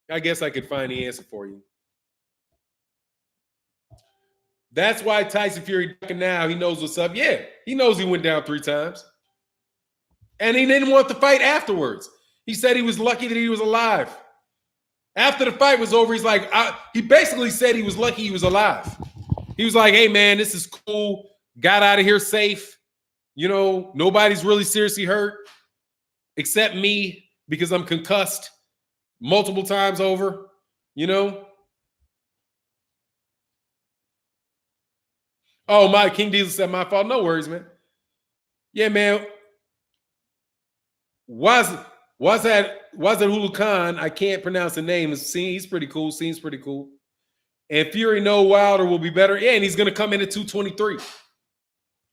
Speaker 1: I guess I could find the answer for you. That's why Tyson Fury now, he knows what's up. Yeah, he knows he went down 3 times. And he didn't want the fight afterwards. He said he was lucky that he was alive. After the fight was over, he's like, he basically said he was lucky he was alive. He was like, hey, man, this is cool. Got out of here safe. You know, nobody's really seriously hurt except me because I'm concussed multiple times over, you know? Oh, my King Diesel said my fault. No worries, man. Yeah, man. Was that Hulu Khan? I can't pronounce the name. He's pretty cool. Seems pretty cool. And Fury Wilder will be better. Yeah, and he's going to come in at 223,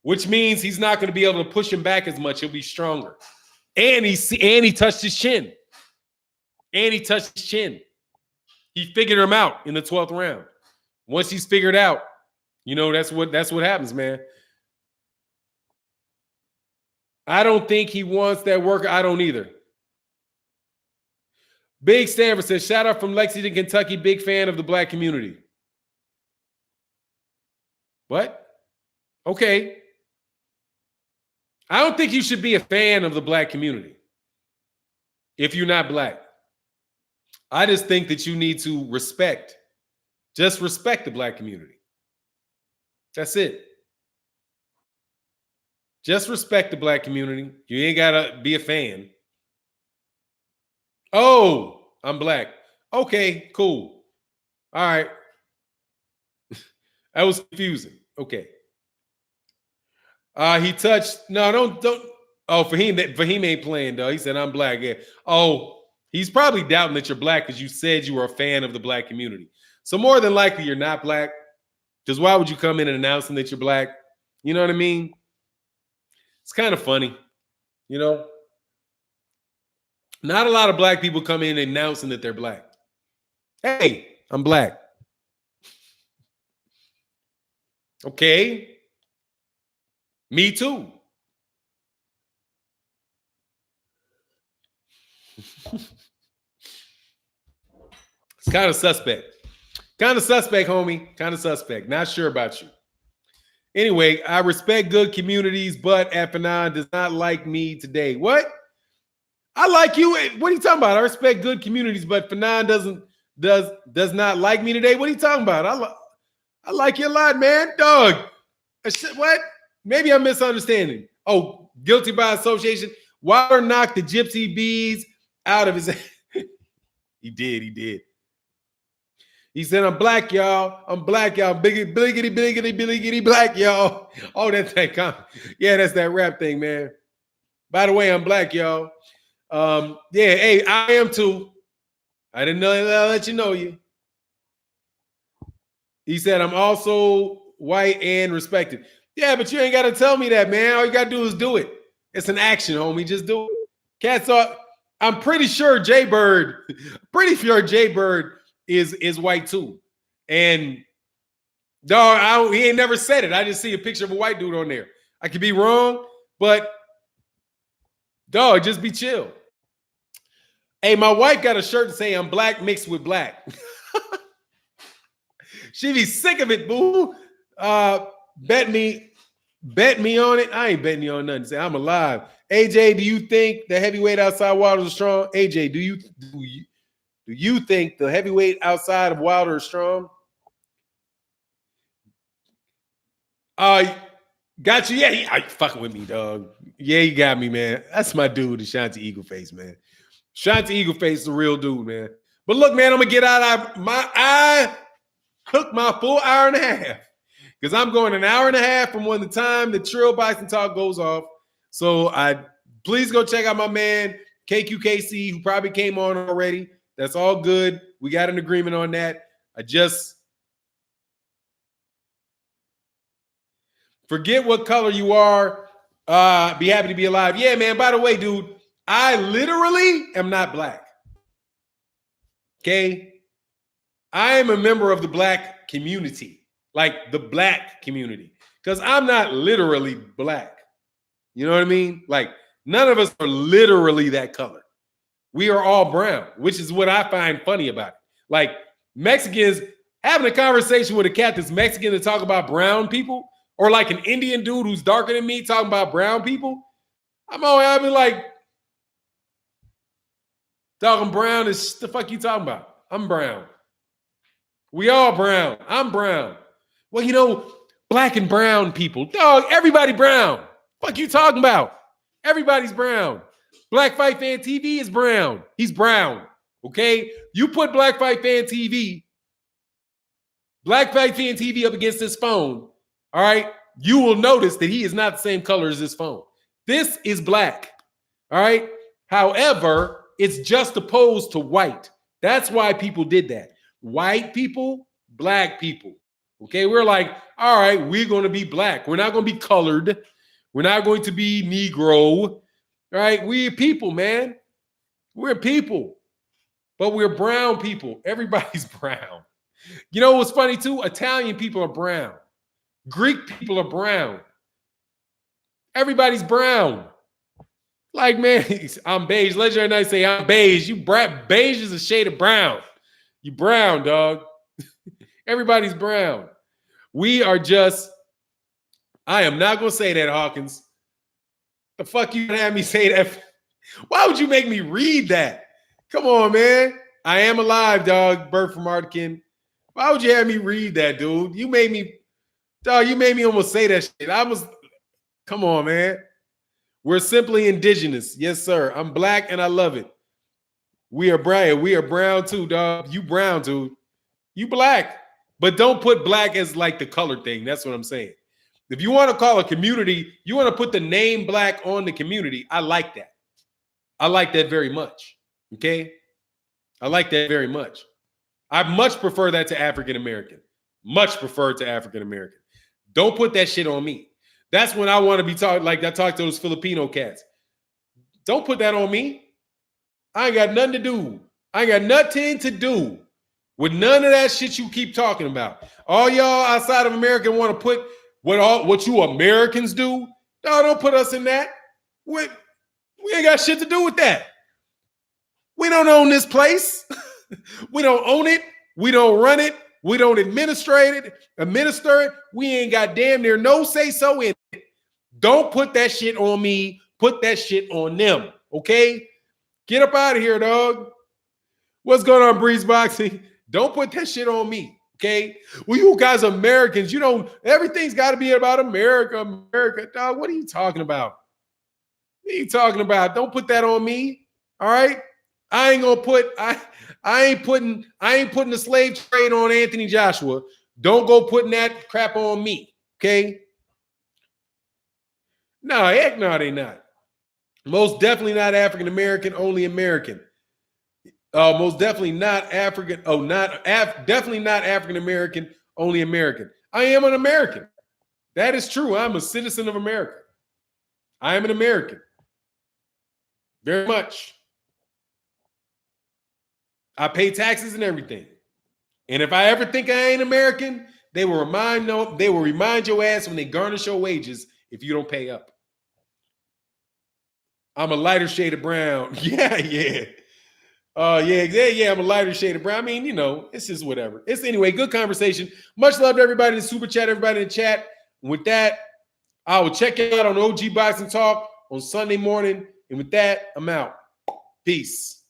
Speaker 1: which means he's not going to be able to push him back as much. He'll be stronger. And he touched his chin. He figured him out in the 12th round. Once he's figured out, you know, that's what happens, man. I don't think he wants that work. I don't either. Big Stanford says, shout out from Lexington, Kentucky. Big fan of the black community. What? Okay. I don't think you should be a fan of the black community if you're not black. I just think that you need to respect the black community. That's it. Just respect the black community. You ain't got to be a fan. Oh, I'm black. Okay, cool. All right. That was confusing. Okay. He touched. No, don't. Oh, Fahim ain't playing, though. He said, I'm black. Yeah. Oh, he's probably doubting that you're black because you said you were a fan of the black community. So more than likely, you're not black. Because why would you come in and announcing that you're black? You know what I mean? It's kind of funny, you know? Not a lot of black people come in announcing that they're black. Hey, I'm black. Okay. Me too. It's kind of suspect. Kind of suspect, homie. Kind of suspect. Not sure about you. Anyway, I respect good communities, but Fanon does not like me today. What? I like you. What are you talking about? I respect good communities, but Fanon does not like me today. What are you talking about? I like you a lot, man. Dog. What? Maybe I'm misunderstanding. Oh, guilty by association. Wilder knocked the gypsy bees out of his He did. He said, I'm black, y'all. I'm black, y'all. Biggity, black, y'all. Oh, that's that comment. Yeah, that's that rap thing, man. By the way, I'm black, y'all. Yeah, hey, I am too. I didn't know that. I'll let you know you. He said, I'm also white and respected. Yeah, but you ain't got to tell me that, man. All you got to do is do it. It's an action, homie. Just do it. Cats are, I'm pretty sure Jaybird is white too. And dog, he ain't never said it. I just see a picture of a white dude on there. I could be wrong, but dog, just be chill. Hey, my wife got a shirt to say I'm black mixed with black. She be sick of it, boo. Bet me on it. I ain't betting you on nothing. Say I'm alive. AJ, do you think the heavyweight outside Wilder is strong? AJ, do you think the heavyweight outside of Wilder is strong? Got you. Yeah, fucking with me, dog. Yeah, you got me, man. That's my dude, Ashanti Eagle Face, man. Shout out to Eagle Face, the real dude, man. But look, man, I'm gonna get out. I took my full hour and a half because I'm going an hour and a half from when the time the Trill Boxing Talk goes off. So please go check out my man KQKC, who probably came on already. That's all good. We got an agreement on that. I just forget what color you are. Be happy to be alive. Yeah, man. By the way, dude, I literally am not black. Okay? I am a member of the black community, like the black community, because I'm not literally black. You know what I mean? Like, none of us are literally that color. We are all brown, which is what I find funny about it. Like, Mexicans having a conversation with a cat that's Mexican to talk about brown people, or like an Indian dude who's darker than me talking about brown people. I'll be like, talking brown is the fuck you talking about? I'm brown. We all brown. I'm brown. Well, you know, black and brown people. Dog, everybody brown. Fuck you talking about? Everybody's brown. Black Fight Fan TV is brown. He's brown. Okay? You put Black Fight Fan TV up against his phone, all right? You will notice that he is not the same color as his phone. This is black, all right? However, it's just opposed to white. That's why people did that. White people, black people. Okay, we're like, all right, we're going to be black. We're not going to be colored. We're not going to be Negro. All right, we're people, man. We're people. But we're brown people. Everybody's brown. You know what's funny too? Italian people are brown. Greek people are brown. Everybody's brown. Like, man, I'm beige. Legendary Night say, I'm beige. Beige is a shade of brown. You brown, dog. Everybody's brown. We are just, I am not going to say that, Hawkins. The fuck you have me say that? Why would you make me read that? Come on, man. I am alive, dog. Bert from Artkin. Why would you have me read that, dude? You made me almost say that shit. Come on, man. We're simply indigenous. Yes, sir. I'm black and I love it. We are brown. We are brown too, dog. You brown, dude. You black. But don't put black as like the color thing. That's what I'm saying. If you want to call a community, you want to put the name black on the community. I like that. I like that very much. Okay? I like that very much. I much prefer that to African American. Much prefer to African American. Don't put that shit on me. That's when I want to be talking like I talk to those Filipino cats. Don't put that on me. I ain't got nothing to do. I ain't got nothing to do with none of that shit you keep talking about. All y'all outside of America want to put what you Americans do. No, don't put us in that. We ain't got shit to do with that. We don't own this place. We don't own it. We don't run it. We don't administer it. We ain't got damn near no say-so in it. Don't put that shit on me. Put that shit on them. Okay? Get up out of here, dog. What's going on, Breeze Boxing? Don't put that shit on me. Okay? Well, you guys Americans, everything's got to be about America. America, dog. What are you talking about? What are you talking about? Don't put that on me. All right? I ain't putting the slave trade on Anthony Joshua. Don't go putting that crap on me. Okay? No, heck no, they not. Most definitely not African American, only American. Most definitely not African. Definitely not African American, only American. I am an American. That is true. I'm a citizen of America. I am an American. Very much. I pay taxes and everything. And if I ever think I ain't American, they will remind your ass when they garnish your wages if you don't pay up. I'm a lighter shade of brown. Yeah. I'm a lighter shade of brown. I mean, it's just whatever. It's anyway, good conversation. Much love to everybody in the super chat, everybody in the chat. And with that, I will check you out on OG Boxing Talk on Sunday morning. And with that, I'm out. Peace.